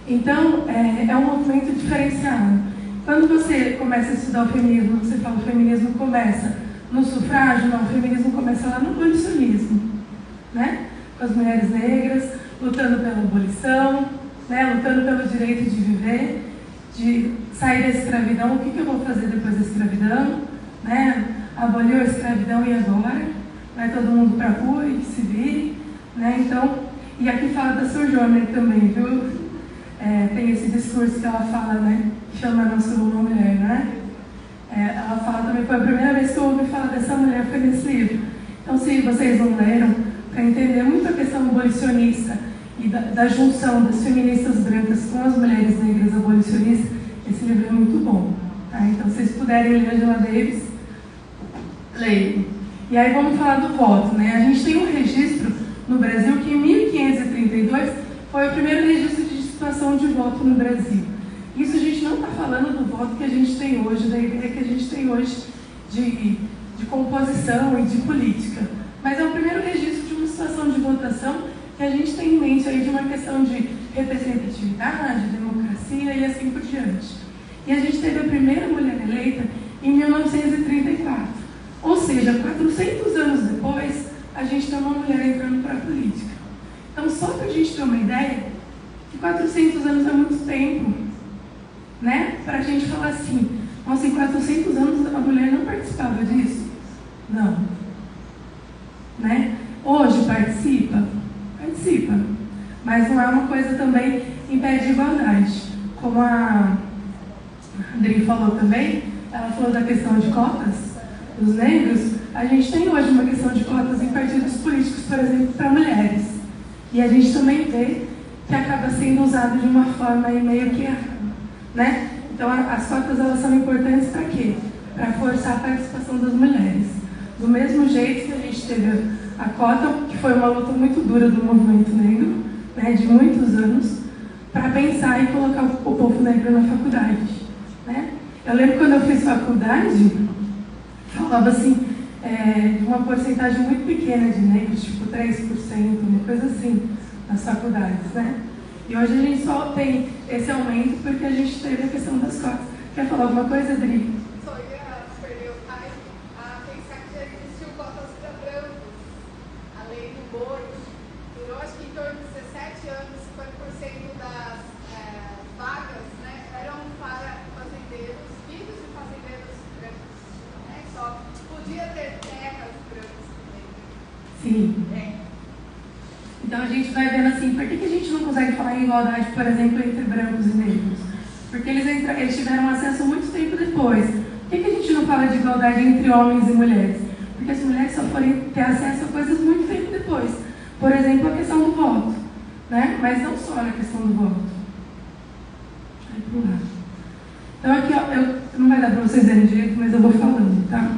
Então, é um movimento diferenciado. Quando você começa a estudar o feminismo, você fala o feminismo começa no sufrágio, não, o feminismo começa lá no abolicionismo, né? Com as mulheres negras, lutando pela abolição, né? Lutando pelo direito de viver, de sair da escravidão. O que eu vou fazer depois da escravidão? Né? Aboliu a escravidão e agora? Vai todo mundo para a rua e que se vire, né? Então, e aqui fala da Sojourner também, viu? Tem esse discurso que ela fala, né? Que chama Não Sou Uma Mulher, né? Ela fala também, foi a primeira vez que eu ouvi falar dessa mulher, foi nesse livro. Então, se vocês não leram, para entender muito a questão abolicionista e da junção das feministas brancas com as mulheres negras abolicionistas, esse livro é muito bom. Tá? Então, se vocês puderem ler Angela Davis, leiam. E aí vamos falar do voto, né? A gente tem um registro no Brasil que em 1532 foi o primeiro registro de situação de voto no Brasil. Isso a gente não está falando do voto que a gente tem hoje, da ideia que a gente tem hoje de composição e de política. Mas é o primeiro registro de uma situação de votação que a gente tem em mente aí de uma questão de representatividade, democracia e assim por diante. E a gente teve a primeira mulher eleita em 1934. Ou seja, 400 anos depois, a gente tem uma mulher entrando para a política. Então, só para a gente ter uma ideia, que 400 anos é muito tempo, né? Para a gente falar assim, nossa, em 400 anos a mulher não participava disso? Não. Né? Hoje participa? Participa. Mas não é uma coisa também em pé de igualdade. Como a Adri falou também, ela falou da questão de cotas dos negros, a gente tem hoje uma questão de cotas em partidos políticos, por exemplo, para mulheres. E a gente também vê que acaba sendo usado de uma forma aí meio que errada, né? Então, as cotas, elas são importantes para quê? Para forçar a participação das mulheres. Do mesmo jeito que a gente teve a cota, que foi uma luta muito dura do movimento negro, né, de muitos anos, para pensar e colocar o povo negro na faculdade, né? Eu lembro quando eu fiz faculdade, falava assim, de uma porcentagem muito pequena de negros, tipo 3%, uma coisa assim, nas faculdades, né? E hoje a gente só tem esse aumento porque a gente teve a questão das cotas. Quer falar alguma coisa, Adri? Só ia perder o time a pensar que já existiu cotas para brancos. A lei do boi durou acho que em torno de 17 anos, 50% das vagas, né, eram para fazendeiros, filhos de fazendeiros brancos. Né? Só podia ter terras brancas também. Sim. Então a gente vai vendo assim, por que a gente não consegue falar em igualdade, por exemplo, entre brancos e negros? Porque eles tiveram acesso muito tempo depois. Por que a gente não fala de igualdade entre homens e mulheres? Porque as mulheres só foram ter acesso a coisas muito tempo depois. Por exemplo, a questão do voto, né? Mas não só na questão do voto. Então aqui, ó, não vai dar para vocês verem direito, mas eu vou falando, tá?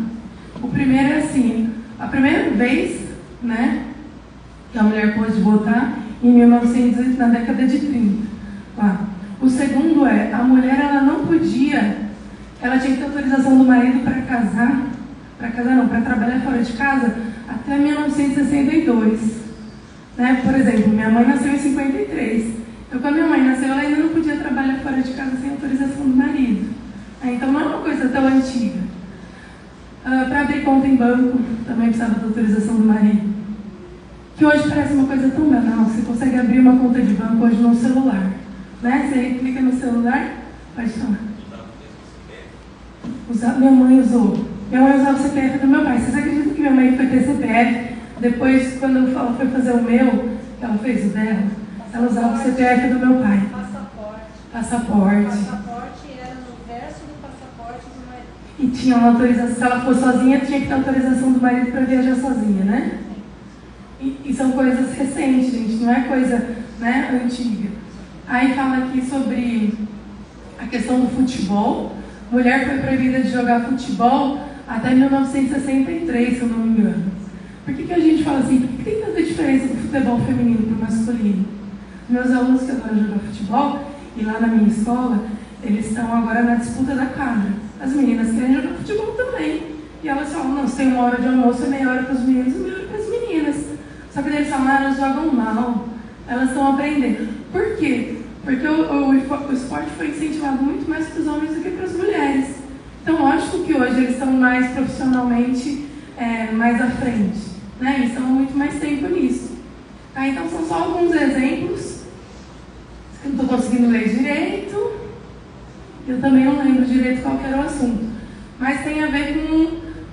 O primeiro é assim, a primeira vez, né, que a mulher pôde votar em 1900, na década de 30. Tá? O segundo é, a mulher ela não podia, ela tinha que ter autorização do marido para trabalhar fora de casa até 1962. Né? Por exemplo, minha mãe nasceu em 53. Então, quando minha mãe nasceu, ela ainda não podia trabalhar fora de casa sem autorização do marido. Então, não é uma coisa tão antiga. Para abrir conta em banco, também precisava da autorização do marido. Que hoje parece uma coisa tão banal, você consegue abrir uma conta de banco hoje no celular. Né? Você clica no celular, pode falar. Minha mãe usou. Minha mãe usava o CPF do meu pai. Vocês acreditam que minha mãe foi ter CPF? Depois, quando ela foi fazer o meu, ela fez o dela, ela usava o CPF do meu pai. Passaporte. Passaporte era no verso do passaporte do marido. E tinha uma autorização, se ela for sozinha, tinha que ter autorização do marido para viajar sozinha, né? E são coisas recentes, gente, não é coisa, né, antiga. Aí fala aqui sobre a questão do futebol. Mulher foi proibida de jogar futebol até 1963, se eu não me engano. Por que a gente fala assim? Por que tem tanta diferença do futebol feminino para o masculino? Meus alunos que adoram jogar futebol, e lá na minha escola, eles estão agora na disputa da quadra. As meninas querem jogar futebol também. E elas falam, não, se tem uma hora de almoço, é meia hora para os meninos e meia hora para as meninas. Só que eles falam, elas jogam mal, elas estão aprendendo. Por quê? Porque o esporte foi incentivado muito mais para os homens do que para as mulheres. Então, lógico que hoje eles estão mais profissionalmente mais à frente, né? Eles estão há muito mais tempo nisso. Tá? Então, são só alguns exemplos. Eu não estou conseguindo ler direito. Eu também não lembro direito qual que era o assunto. Mas tem a ver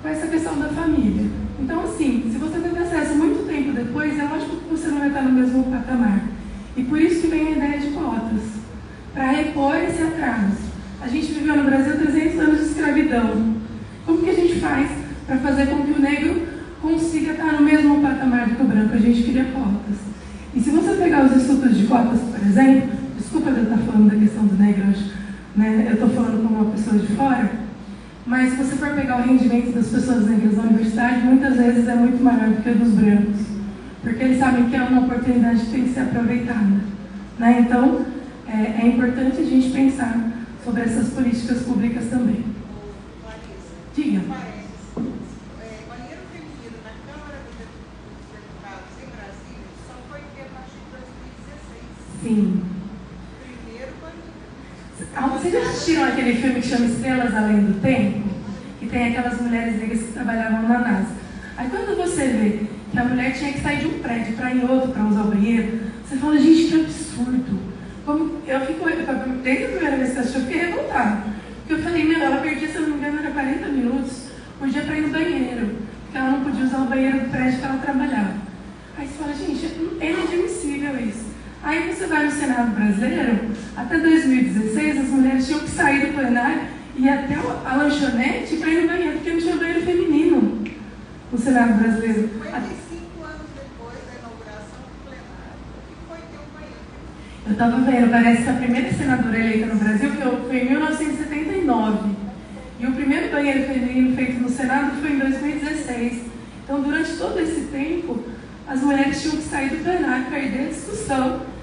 com essa questão da família. Então, assim, se você teve acesso muito tempo depois, é lógico que você não vai estar no mesmo patamar. E por isso que vem a ideia de cotas, para repor esse atraso. A gente viveu no Brasil 300 anos de escravidão. Como que a gente faz para fazer com que o negro consiga estar no mesmo patamar do que o branco? A gente queria cotas. E se você pegar os estudos de cotas, por exemplo, desculpa eu estar falando da questão do negro hoje, né? Eu estou falando como uma pessoa de fora, mas se você for pegar o rendimento das pessoas negras na universidade, muitas vezes é muito maior do que o dos brancos, porque eles sabem que é uma oportunidade que tem que ser aproveitada, né? Então, é importante a gente pensar sobre essas políticas públicas também. Diga. Banheiro feminino na Câmara dos Deputados em Brasília só foi ter a partir de 2016. Sim. Primeiro banheiro. Vocês já assistiram aquele filme que chama Estrelas Além do Tempo? Que tem aquelas mulheres negras que trabalhavam na NASA. Aí quando você vê que a mulher tinha que sair de um prédio para ir em outro para usar o banheiro, você fala, gente, que absurdo. Desde a primeira vez que eu assisti, eu fiquei revoltada. Porque eu falei, meu, ela perdia, se eu não me engano, era 40 minutos por dia para ir no banheiro. Porque ela não podia usar o banheiro do prédio que ela trabalhava. Aí você fala, gente, é inadmissível isso. Aí você vai no Senado brasileiro, até 2016 as mulheres tinham que sair do plenário e ir até a lanchonete para ir no banheiro, porque não tinha banheiro feminino no Senado brasileiro. 55 anos depois da inauguração do plenário, que foi ter um banheiro. Eu estava vendo, parece que a primeira senadora eleita no Brasil foi em 1979. E o primeiro banheiro feminino feito no Senado foi em 2016. Então, durante todo esse tempo, as mulheres tinham que sair do plenário, perder a discussão.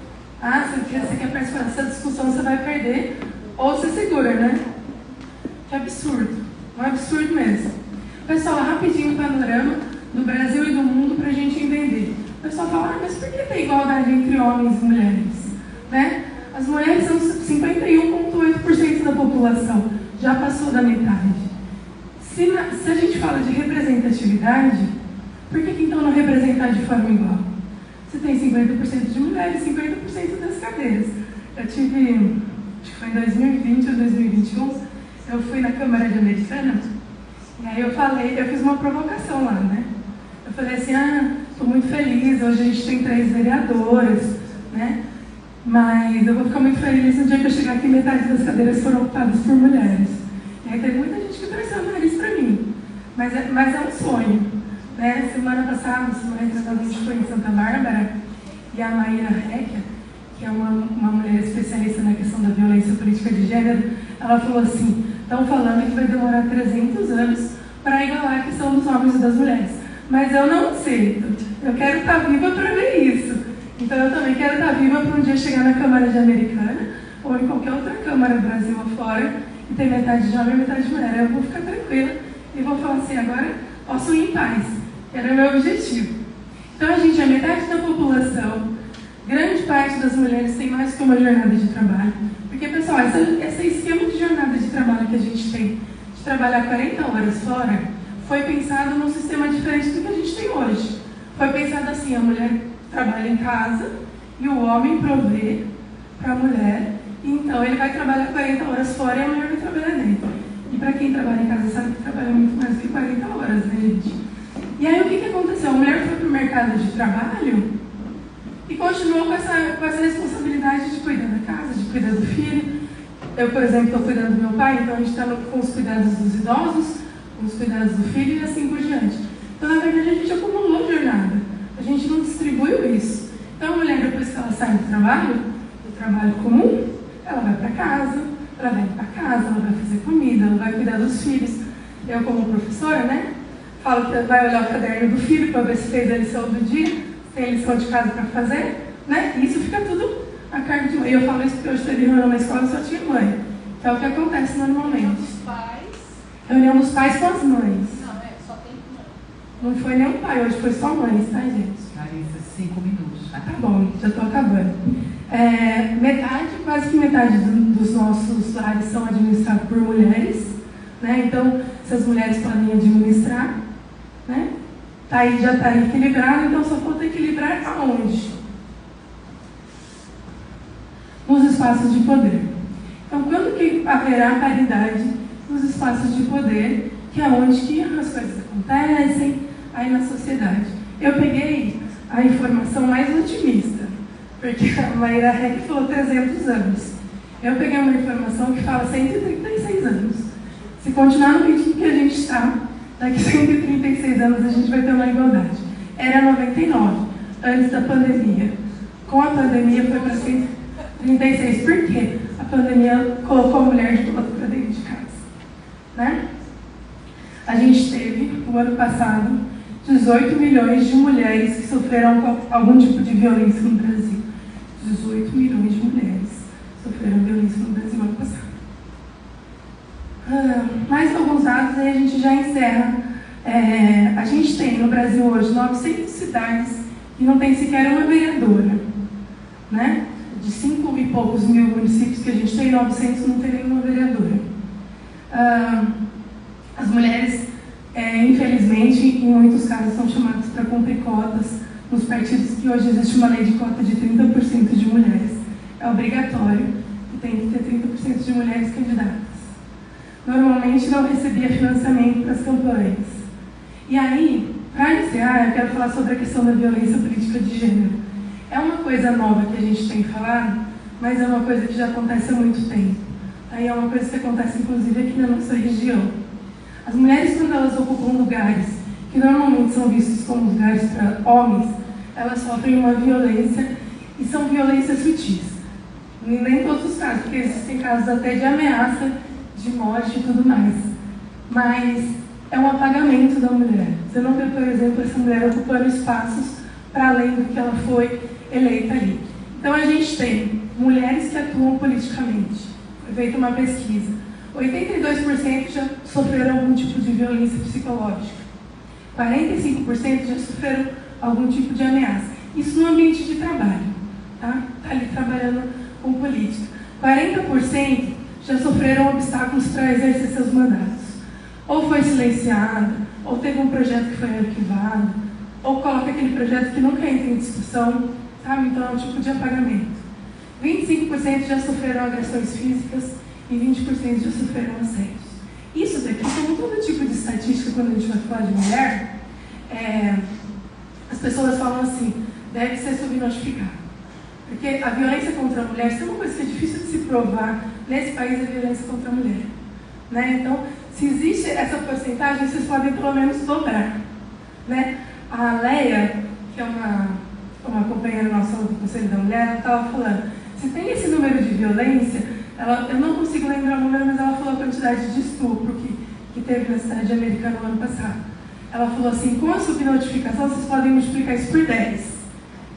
Ah, você quer participar dessa discussão, você vai perder, ou você segura, né? Que absurdo. Um absurdo mesmo. Pessoal, rapidinho o panorama do Brasil e do mundo para a gente entender. O pessoal fala, mas por que tem igualdade entre homens e mulheres? Né? As mulheres são 51,8% da população, já passou da metade. Se a gente fala de representatividade, por que então não representar de forma igual? Você tem 50% de mulheres, 50% das cadeiras. Eu tive, acho que foi em 2020 ou 2021, eu fui na Câmara de Americana, e aí eu fiz uma provocação lá, né? Eu falei assim, estou muito feliz, hoje a gente tem 3 vereadoras, né? Mas eu vou ficar muito feliz no dia que eu chegar aqui, metade das cadeiras foram ocupadas por mulheres. E aí teve muita gente que torceu o nariz para mim, mas é um sonho. Né? Semana passada, a gente foi em Santa Bárbara e a Maíra Requia, que é uma mulher especialista na questão da violência política de gênero, ela falou assim, estão falando que vai demorar 300 anos para igualar a questão dos homens e das mulheres. Mas eu não aceito. Eu quero estar viva para ver isso. Então eu também quero estar viva para um dia chegar na Câmara de Americana ou em qualquer outra Câmara do Brasil afora e ter metade de homem e metade de mulher. Eu vou ficar tranquila e vou falar assim, agora posso ir em paz. Era o meu objetivo. Então, a gente é metade da população, grande parte das mulheres tem mais que uma jornada de trabalho. Porque, pessoal, esse esquema de jornada de trabalho que a gente tem, de trabalhar 40 horas fora, foi pensado num sistema diferente do que a gente tem hoje. Foi pensado assim, a mulher trabalha em casa e o homem provê para a mulher, então ele vai trabalhar 40 horas fora e a mulher vai trabalhar dentro. E para quem trabalha em casa sabe que trabalha muito mais do que 40 horas, né, gente? E aí o que aconteceu? A mulher foi para o mercado de trabalho e continuou com essa responsabilidade de cuidar da casa, de cuidar do filho. Eu, por exemplo, estou cuidando do meu pai, então a gente está com os cuidados dos idosos, com os cuidados do filho e assim por diante. Então, na verdade, a gente acumulou jornada. A gente não distribuiu isso. Então, a mulher, depois que ela sai do trabalho comum, ela vai para casa, ela vai para casa, ela vai fazer comida, ela vai cuidar dos filhos. Eu, como professora, né, falo que vai olhar o caderno do filho para ver se fez a lição do dia, se tem lição de casa para fazer, né? E isso fica tudo a cargo de mãe. E eu falo isso porque hoje teve reunião na escola e só tinha mãe. Que é o que acontece normalmente. Os pais. Reunião dos pais com as mães. Não, só tem mãe. Não foi nenhum pai, hoje foi só mães, tá, gente? Larissa, 5 minutos. Tá bom, já estou acabando. Quase que metade dos nossos lares são administrados por mulheres, né? Então, se as mulheres podem administrar, né? Já está equilibrado, então só falta equilibrar aonde? Nos espaços de poder. Então, quando que haverá paridade nos espaços de poder, que é onde que as coisas acontecem aí na sociedade? Eu peguei a informação mais otimista, porque a Mayra Heck falou 300 anos. Eu peguei uma informação que fala 136 anos. Se continuar no ritmo que a gente está, daqui a 136 anos a gente vai ter uma igualdade. Era 99, antes da pandemia. Com a pandemia foi para 136. Por quê? A pandemia colocou a mulher de volta para dentro de casa. Né? A gente teve, no ano passado, 18 milhões de mulheres que sofreram algum tipo de violência no Brasil. 18 milhões de mulheres sofreram violência no Brasil no ano passado. Mais alguns dados e a gente já encerra. A gente tem no Brasil hoje 900 cidades que não tem sequer uma vereadora. Né? De 5 e poucos mil municípios que a gente tem, 900 não tem nenhuma vereadora. As mulheres, infelizmente, em muitos casos, são chamadas para cumprir cotas nos partidos, que hoje existe uma lei de cota de 30% de mulheres. É obrigatório que tem que ter 30% de mulheres candidatas. Normalmente não recebia financiamento para as campanhas. E aí, para encerrar, eu quero falar sobre a questão da violência política de gênero. É uma coisa nova que a gente tem falado, mas é uma coisa que já acontece há muito tempo. Aí é uma coisa que acontece, inclusive, aqui na nossa região. As mulheres, quando elas ocupam lugares que normalmente são vistos como lugares para homens, elas sofrem uma violência, e são violências sutis. Nem em todos os casos, porque existem casos até de ameaça, de morte e tudo mais. Mas é um apagamento da mulher. Você não vê, por exemplo, essa mulher ocupando espaços para além do que ela foi eleita ali. Então a gente tem mulheres que atuam politicamente. Foi feita uma pesquisa. 82% já sofreram algum tipo de violência psicológica. 45% já sofreram algum tipo de ameaça. Isso no ambiente de trabalho. Tá ali trabalhando com política. 40% já sofreram obstáculos para exercer seus mandatos. Ou foi silenciado, ou teve um projeto que foi arquivado, ou coloca aquele projeto que nunca entra em discussão, sabe? Então é um tipo de apagamento. 25% já sofreram agressões físicas e 20% já sofreram assédios. Isso daqui, como todo tipo de estatística, quando a gente vai falar de mulher, as pessoas falam assim, deve ser subnotificado. Porque a violência contra a mulher, isso é uma coisa que é difícil de se provar nesse país, a violência contra a mulher. Né? Então, se existe essa porcentagem, vocês podem pelo menos dobrar. Né? A Leia, que é uma companheira nossa do Conselho da Mulher, ela estava falando, se tem esse número de violência, eu não consigo lembrar o número, mas ela falou a quantidade de estupro que teve na cidade americana no ano passado. Ela falou assim, com a subnotificação, vocês podem multiplicar isso por 10.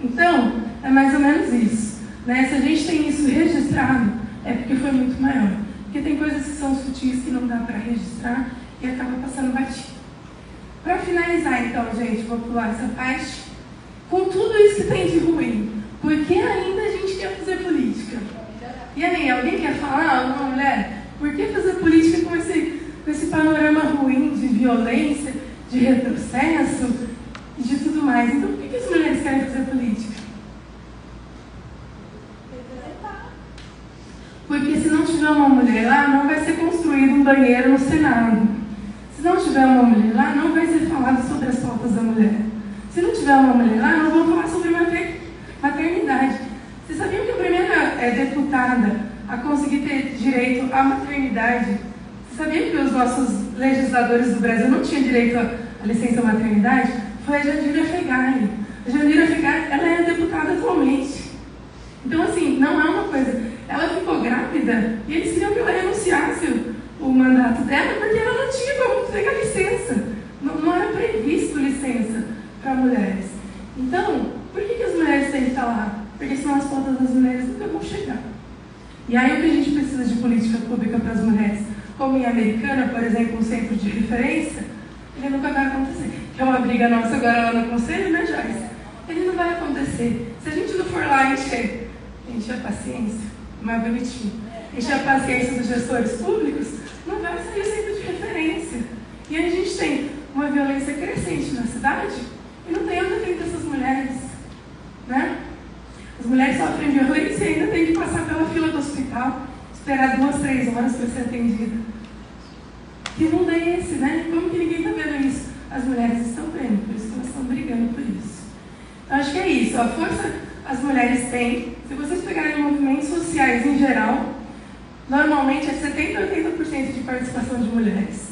Então, é mais ou menos isso. Né? Se a gente tem isso registrado, é porque foi muito maior. Porque tem coisas que são sutis que não dá para registrar e acaba passando batido. Para finalizar, então, gente, vou pular essa parte. Com tudo isso que tem de ruim, por que ainda a gente quer fazer política? E aí, alguém quer falar, uma mulher, por que fazer política com esse com esse panorama ruim de violência, de retrocesso e de tudo mais. Então, por que as mulheres querem fazer política? Porque se não tiver uma mulher lá, não vai ser construído um banheiro no Senado. Se não tiver uma mulher lá, não vai ser falado sobre as pautas da mulher. Se não tiver uma mulher lá, não vão falar sobre maternidade. Vocês sabiam que a primeira deputada a conseguir ter direito à maternidade, vocês sabiam que os nossos legisladores do Brasil não tinham direito à licença maternidade? Foi a Jandira Fegali. A Jandira Fegali, ela é deputada atualmente. Então, assim, não é uma coisa... Ela ficou grávida e eles queriam que ela renunciasse o mandato dela porque ela não tinha como pegar licença. Não era previsto licença para mulheres. Então, por que as mulheres têm que estar lá? Porque senão as pautas das mulheres nunca vão chegar. E aí o que a gente precisa de política pública para as mulheres, como em Americana, por exemplo, um centro de referência, ele nunca vai acontecer. Que é uma briga nossa agora lá no conselho, né, Joyce? Ele não vai acontecer. Se a gente não for lá encher a paciência, mais bonitinho, encher a paciência dos gestores públicos, não vai sair o centro de referência. E aí a gente tem uma violência crescente na cidade e não tem onde atender essas mulheres, né? As mulheres sofrem violência e ainda tem que passar pela fila do hospital, esperar 2, 3 horas para ser atendida. Que mundo é esse, né? Como que ninguém está vendo isso? As mulheres estão vendo, por isso que elas estão brigando por isso. Então acho que é isso, a força as mulheres têm. Se vocês pegarem movimentos sociais em geral, normalmente é 70% a 80% de participação de mulheres.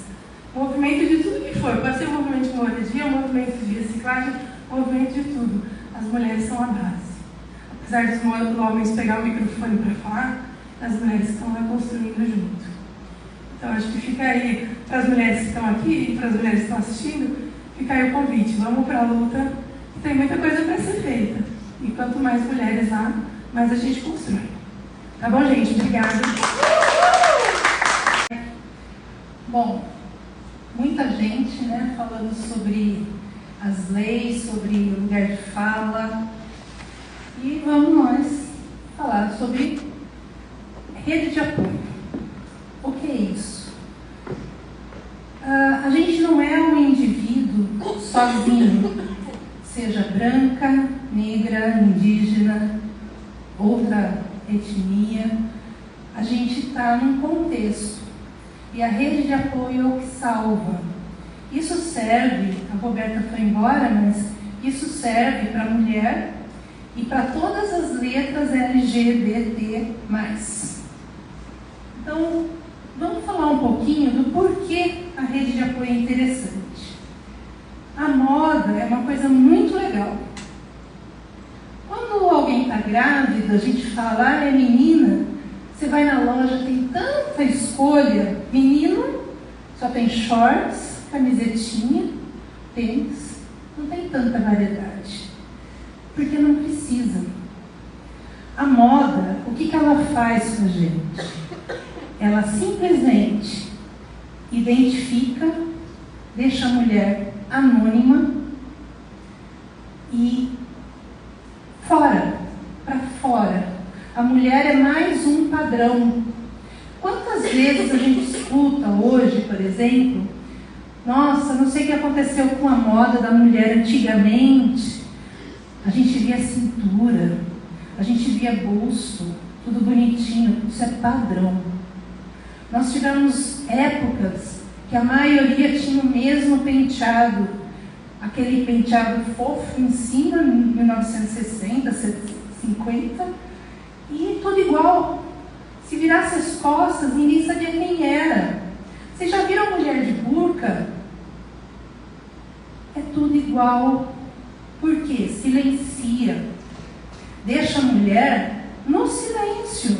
Movimento de tudo que for, pode ser um movimento de moradia, um movimento de reciclagem, um movimento de tudo. As mulheres são a base. Apesar dos homens pegar o microfone para falar, as mulheres estão lá construindo junto. Então acho que fica aí, para as mulheres que estão aqui e para as mulheres que estão assistindo, fica aí o convite. Vamos para a luta, que tem muita coisa para ser feita. E quanto mais mulheres lá, mais a gente constrói. Tá bom, gente? Obrigada. Bom, muita gente, né, falando sobre as leis, sobre o lugar de fala. E vamos nós falar sobre rede de apoio. O que é isso? A gente não é um indivíduo sozinho, seja branca, negra, indígena, outra etnia. A gente está num contexto e a rede de apoio é o que salva. Isso serve, a Roberta foi embora, mas isso serve para a mulher e para todas as letras LGBT+. Então, vamos falar um pouquinho do porquê a rede de apoio é interessante. A moda é uma coisa muito legal. Quando alguém está grávida, a gente fala, é menina, você vai na loja, tem tanta escolha. Menino, só tem shorts, camisetinha, tênis, não tem tanta variedade. Porque não precisa. A moda, o que ela faz com a gente? Ela simplesmente identifica, deixa a mulher anônima e fora, para fora. A mulher é mais um padrão. Quantas vezes a gente escuta hoje, por exemplo, nossa, não sei o que aconteceu com a moda da mulher antigamente. A gente via cintura, a gente via busto, tudo bonitinho, isso é padrão. Nós tivemos épocas que a maioria tinha o mesmo penteado, aquele penteado fofo em cima, em 1960, 50, e tudo igual. Se virasse as costas, ninguém sabia quem era. Vocês já viram a mulher de burca? É tudo igual. Por quê? Silencia. Deixa a mulher no silêncio.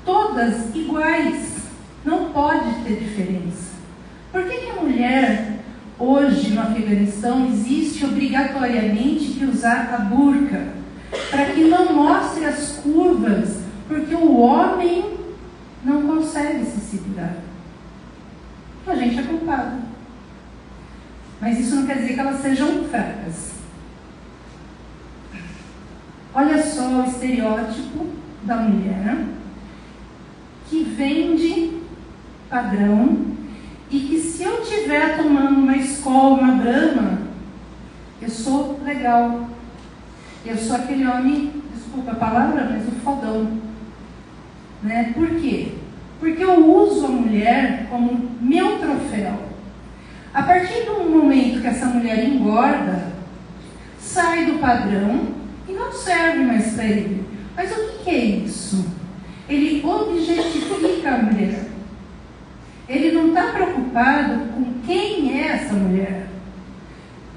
Todas iguais. Não pode ter diferença. Por que a mulher, hoje no Afeganistão, existe obrigatoriamente que usar a burca? Para que não mostre as curvas, porque o homem não consegue se segurar. A gente é culpado. Mas isso não quer dizer que elas sejam fracas. Olha só o estereótipo da mulher que vende padrão e que se eu estiver tomando uma Skol, uma Brahma, eu sou legal. Eu sou aquele homem, desculpa a palavra, mas o fodão. Né? Por quê? Porque eu uso a mulher como meu troféu. A partir do momento que essa mulher engorda, sai do padrão e não serve mais para ele. Mas o que é isso? Ele objetifica a mulher. Ele não está preocupado com quem é essa mulher.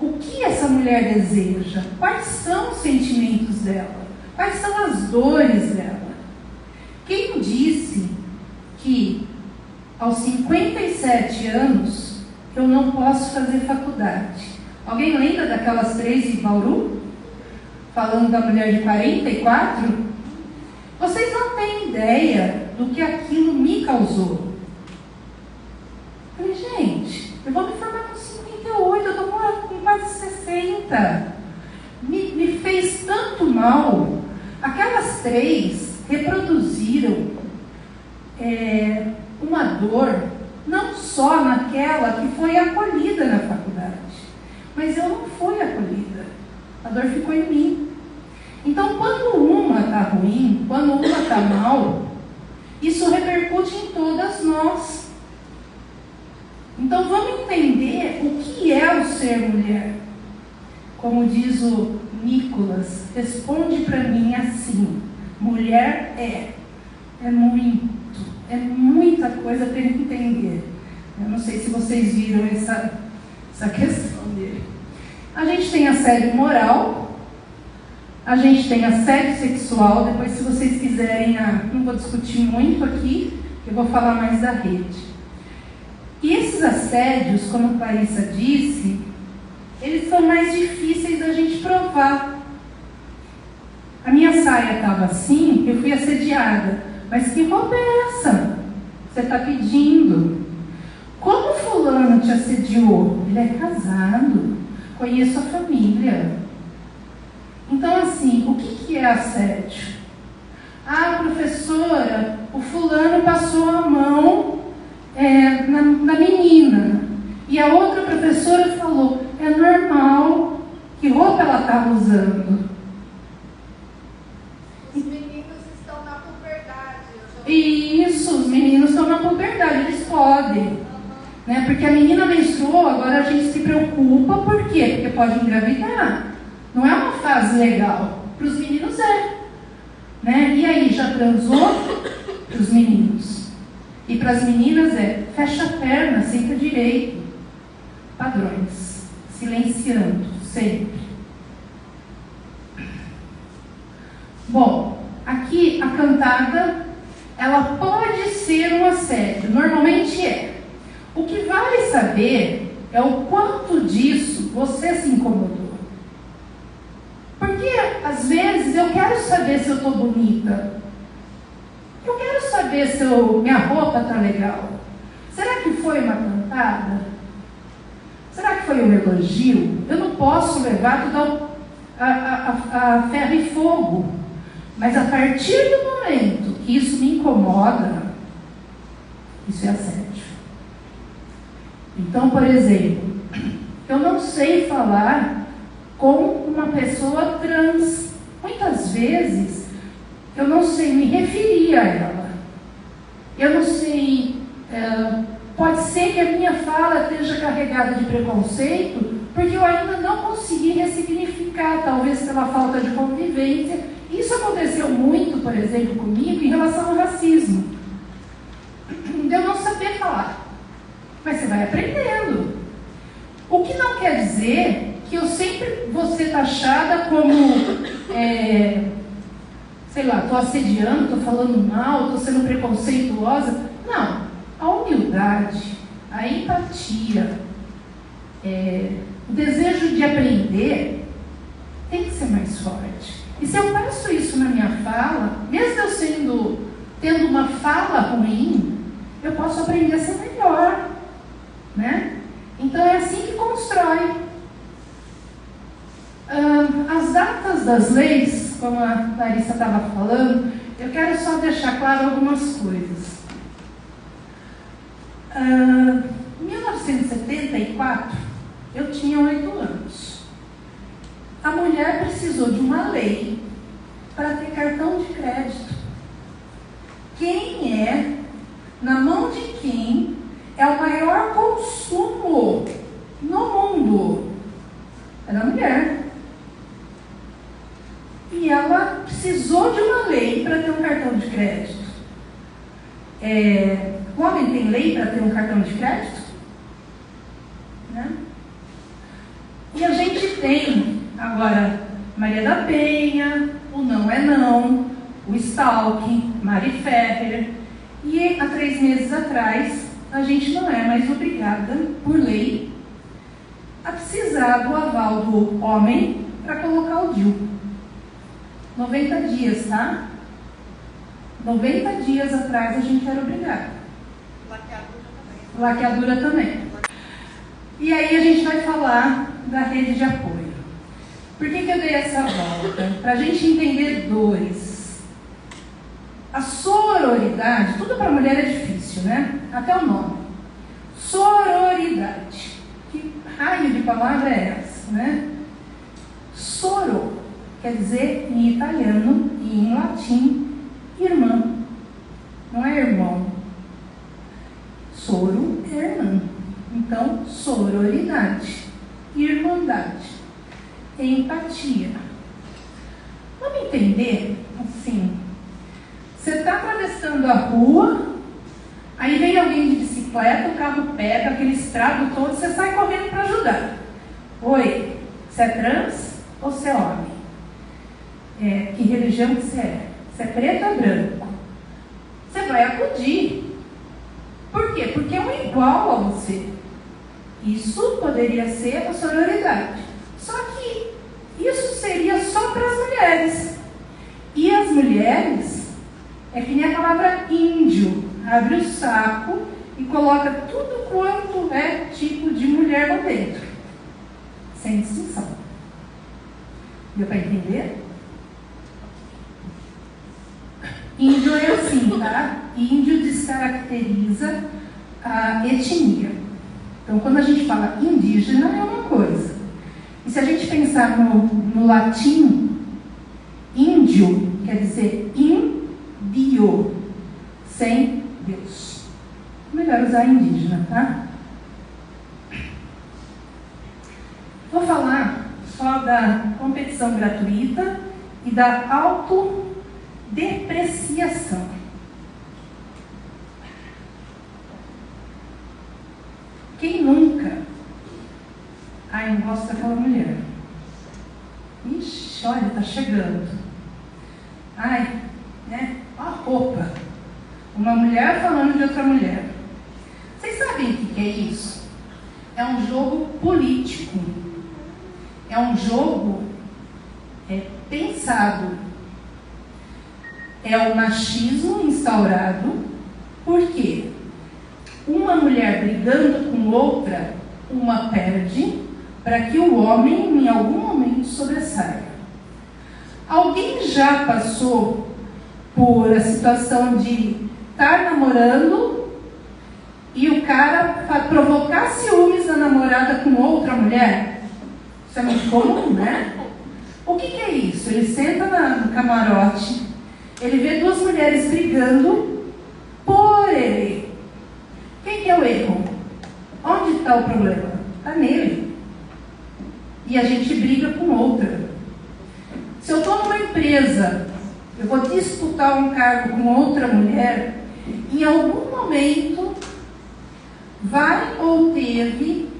O que essa mulher deseja? Quais são os sentimentos dela? Quais são as dores dela? Quem disse que aos 57 anos eu não posso fazer faculdade? Alguém lembra daquelas 3 em Bauru? Falando da mulher de 44? Vocês não têm ideia do que aquilo me causou. Falei, gente, eu vou me formar com 58, eu estou com quase 60. Me fez tanto mal. Aquelas 3 reproduziram uma dor, não só naquela que foi acolhida na faculdade, mas eu não fui acolhida. A dor ficou em mim. Então, quando uma está ruim, quando uma está mal, isso repercute em todas nós. Então, vamos entender o que é o ser mulher. Como diz o Nicolas, responde para mim assim: mulher é muita coisa para entender. Eu não sei se vocês viram essa questão dele. A gente tem assédio moral, a gente tem assédio sexual. Depois, se vocês quiserem, não vou discutir muito aqui, eu vou falar mais da rede. E esses assédios, como a Clarissa disse, eles são mais difíceis da gente provar. A minha saia estava assim, eu fui assediada. Mas que roupa é essa? Você está pedindo. Como fulano te assediou? Ele é casado. Conheço a família. Então, assim, o que é assédio? Ah, professora, o fulano passou a mão na menina. E a outra professora falou, é normal. Que roupa ela estava usando? Os meninos estão na puberdade. Isso, os meninos estão na puberdade, eles podem. Né? Porque a menina menstruou, agora a gente se preocupa, por quê? Porque pode engravidar. Não é uma fase legal. Para os meninos né? E aí, já transou? Para os meninos. E para as meninas fecha a perna, senta direito. Padrões. Silenciando, sempre. Bom, aqui a cantada, ela pode ser um assédio, normalmente é. O que vale saber é o quanto disso você se incomodou. Porque, às vezes, eu quero saber se eu estou bonita. Eu quero saber se minha roupa está legal. Será que foi uma cantada? Será que foi um elogio? Eu não posso levar tudo a ferro e fogo. Mas a partir do momento que isso me incomoda, isso é assédio. Então, por exemplo, eu não sei falar com uma pessoa trans. Muitas vezes, eu não sei me referir a ela. Eu não sei... pode ser que a minha fala esteja carregada de preconceito, porque eu ainda não consegui ressignificar, talvez pela falta de convivência. Isso aconteceu muito, por exemplo, comigo em relação ao racismo. De eu não saber falar. Mas você vai aprendendo. O que não quer dizer que eu sempre vou ser taxada como, sei lá, estou assediando, estou falando mal, estou sendo preconceituosa. Não. A humildade, a empatia, o desejo de aprender tem que ser mais forte. E se eu faço isso na minha fala, mesmo eu tendo uma fala ruim, eu posso aprender a ser melhor, né? Então é assim que constrói. As datas das leis, como a Larissa estava falando, eu quero só deixar claro algumas coisas. 1974, eu tinha 8 anos. A mulher precisou de uma lei para ter cartão de crédito. Quem é, na mão de quem, é o maior consumo no mundo? É da mulher. E ela precisou de uma lei para ter um cartão de crédito. O homem tem lei para ter um cartão de crédito? Né? E a gente tem agora Maria da Penha, o Não é Não, o Stalking, Mari Ferrer. E há 3 meses atrás, a gente não é mais obrigada, por lei, a precisar do aval do homem para colocar o DIU. 90 dias, tá? 90 dias atrás a gente era obrigada. Laqueadura também. E aí a gente vai falar da rede de apoio. Por que eu dei essa volta? Para a gente entender 2. A sororidade, tudo para mulher é difícil, né? Até o nome. Sororidade. Que raio de palavra é essa, né? Soro quer dizer em italiano e em latim irmã. Não é irmão. Soro é irmã. Então, sororidade, irmandade, empatia. Vamos entender assim. Você está atravessando a rua, aí vem alguém de bicicleta, o carro pega, aquele estrago todo, você sai correndo para ajudar. Oi, você é trans ou você é homem? Que religião que você é? Você é preto ou branco? Você vai acudir. Por quê? Porque é um igual a você. Isso poderia ser a sororidade. Só que isso seria só para as mulheres. E as mulheres, é que nem a palavra índio. Abre o saco e coloca tudo quanto é tipo de mulher lá dentro. Sem distinção. Deu para entender? Índio é assim, tá? Índio descaracteriza a etnia. Então, quando a gente fala indígena, é uma coisa. E se a gente pensar no latim, índio quer dizer indio, sem Deus. Melhor usar indígena, tá? Vou falar só da competição gratuita e da autodepreciação. Quem nunca? Ai, não gosto daquela mulher. Ixi, olha, tá chegando. Ai, né? Ó a roupa. Uma mulher falando de outra mulher. Vocês sabem o que é isso? É um jogo político. É um jogo pensado. É o machismo instaurado. Por quê? Uma mulher brigando com outra, uma perde, para que o homem, em algum momento, sobressaia. Alguém já passou por a situação de estar namorando e o cara provocar ciúmes da namorada com outra mulher? Isso é muito comum, né? O que é isso? Ele senta no camarote, ele vê 2 mulheres brigando por ele. Quem que é o erro? Onde está o problema? Está nele. E a gente briga com outra. Se eu estou numa empresa, eu vou disputar um cargo com outra mulher, em algum momento vai ou teve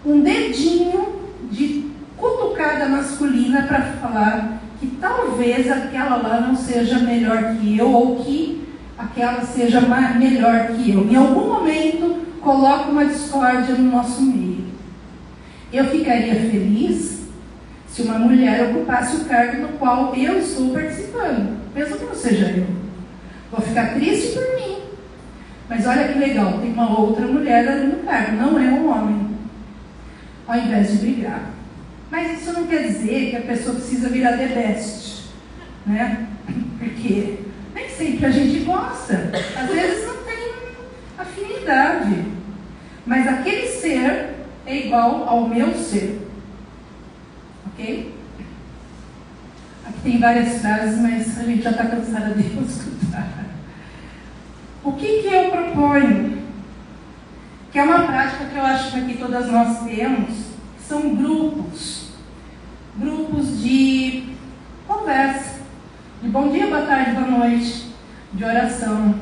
um dedinho de cutucada masculina para falar que talvez aquela lá não seja melhor que eu, ou que aquela seja melhor que eu. Em algum momento, coloca uma discórdia no nosso meio. Eu ficaria feliz se uma mulher ocupasse o cargo no qual eu estou participando, mesmo que não seja eu. Vou ficar triste por mim. Mas olha que legal, tem uma outra mulher ali no cargo, não é um homem. Ao invés de brigar. Mas isso não quer dizer que a pessoa precisa virar the best, né? Porque nem sempre a gente gosta. Às vezes não tem afinidade. mas aquele ser é igual ao meu ser. Ok? Aqui tem várias frases, mas a gente já está cansada de escutar. O que eu proponho? Que é uma prática que eu acho que aqui todas nós temos, são grupos de conversa, de bom dia, boa tarde, boa noite, de oração,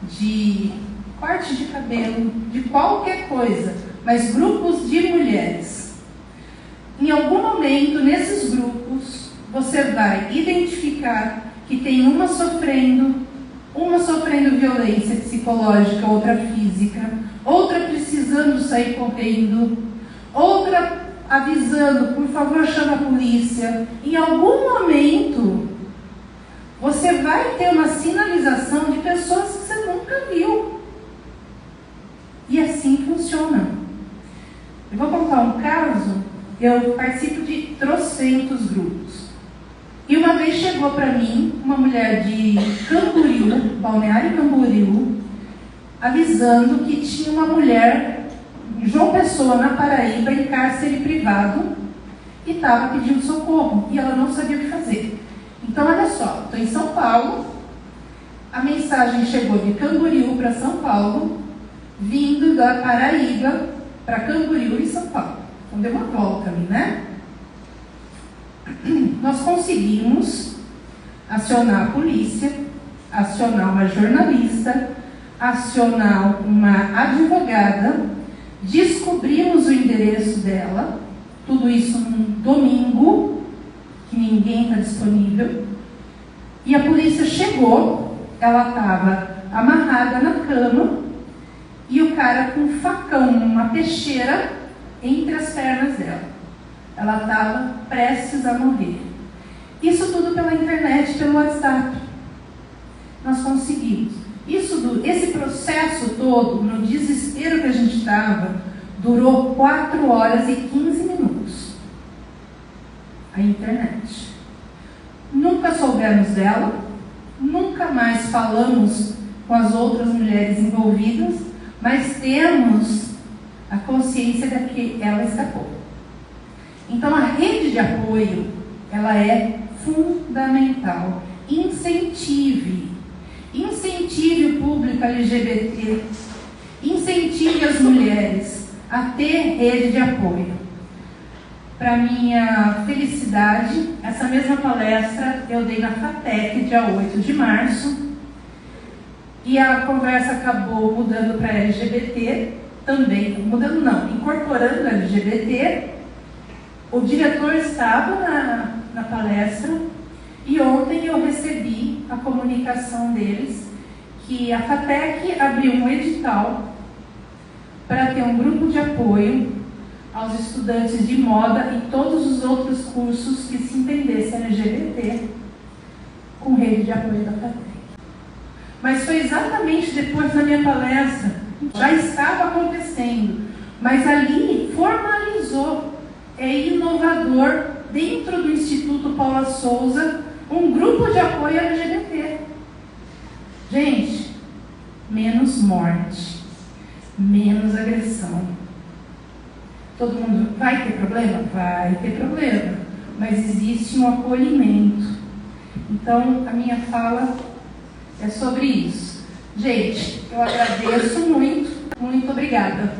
de corte de cabelo, de qualquer coisa, mas grupos de mulheres. Em algum momento, nesses grupos, você vai identificar que tem uma sofrendo violência psicológica, outra física, outra precisando sair correndo, outra avisando, por favor, chama a polícia. Em algum momento, você vai ter uma sinalização de pessoas que você nunca viu. E assim funciona. Eu vou contar um caso. Eu participo de trocentos grupos. E uma vez chegou para mim uma mulher de Camboriú, Balneário Camboriú, avisando que tinha uma mulher em João Pessoa, na Paraíba, em cárcere privado, e estava pedindo socorro, e ela não sabia o que fazer. Então, olha só, estou em São Paulo, a mensagem chegou de Camboriú para São Paulo, vindo da Paraíba para Camboriú e São Paulo. Então, deu uma volta ali, né? Nós conseguimos acionar a polícia, acionar uma jornalista, acionar uma advogada, descobrimos o endereço dela, tudo isso num domingo, que ninguém está disponível, e a polícia chegou, ela estava amarrada na cama, e o cara com um facão, uma peixeira, entre as pernas dela. Ela estava prestes a morrer. Isso tudo pela internet, pelo WhatsApp. Nós conseguimos. Esse processo todo, no desespero que a gente estava, durou 4 horas e 15 minutos. A internet. Nunca soubemos dela, nunca mais falamos com as outras mulheres envolvidas, mas temos a consciência de que ela escapou. Então, a rede de apoio, ela é fundamental. Incentive o público LGBT, incentive as mulheres a ter rede de apoio. Para minha felicidade, essa mesma palestra eu dei na FATEC, dia 8 de março, e a conversa acabou mudando para LGBT, também, incorporando LGBT. O diretor estava na palestra e ontem eu recebi a comunicação deles que a FATEC abriu um edital para ter um grupo de apoio aos estudantes de moda e todos os outros cursos que se entendessem LGBT com rede de apoio da FATEC. Mas foi exatamente depois da minha palestra, já estava acontecendo, mas ali formalizou, é inovador, dentro do Instituto Paula Souza, um grupo de apoio LGBT. Gente, menos morte, menos agressão. Todo mundo vai ter problema? Vai ter problema, mas existe um acolhimento. Então, a minha fala é sobre isso. Gente, eu agradeço muito, muito obrigada.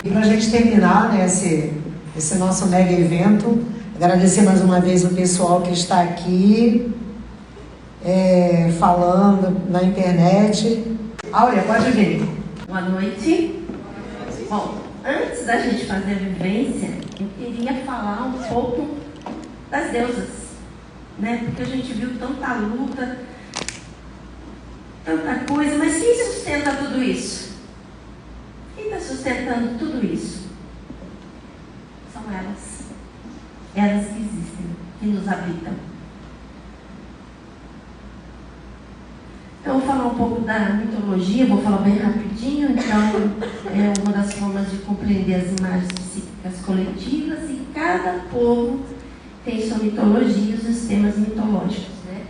E para a gente terminar, né, esse nosso mega evento, agradecer mais uma vez o pessoal que está aqui, falando na internet. Áurea, pode vir. Boa noite. Bom, antes da gente fazer a vivência, eu queria falar um pouco das deusas, né? Porque a gente viu tanta luta, tanta coisa, mas quem sustenta tudo isso? Quem está sustentando tudo isso? São elas. Elas que existem, que nos habitam. Então, eu vou falar um pouco da mitologia, vou falar bem rapidinho. Então, é uma das formas de compreender as imagens psíquicas coletivas, e cada povo tem sua mitologia, os sistemas mitológicos, né?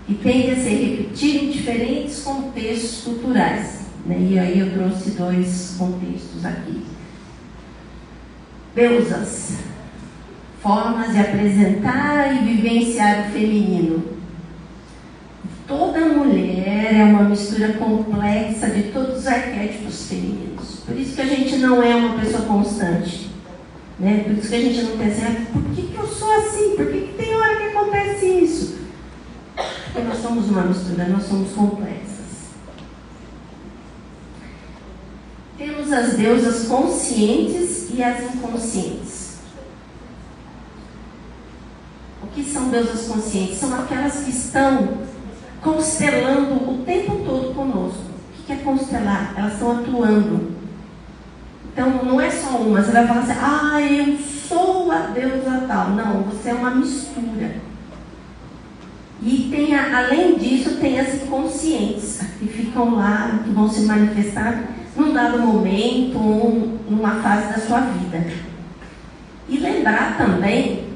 E tende a se repetir em diferentes contextos culturais. né? E aí eu trouxe 2 contextos aqui. Deusas, formas de apresentar e vivenciar o feminino. Toda mulher é uma mistura complexa de todos os arquétipos femininos. Por isso que a gente não é uma pessoa constante, né? Por isso que a gente não pensa, por que eu sou assim? Por que tem hora que acontece isso? Porque nós somos uma mistura, nós somos complexas. Temos as deusas conscientes e as inconscientes. O que são deusas conscientes? São aquelas que estão constelando o tempo todo conosco. O que é constelar? Elas estão atuando. Então, não é só uma. Você vai falar assim, eu sou a deusa tal. Não, você é uma mistura. E tem, além disso, tem as inconscientes, que ficam lá, que vão se manifestar num dado momento, ou numa fase da sua vida. E lembrar também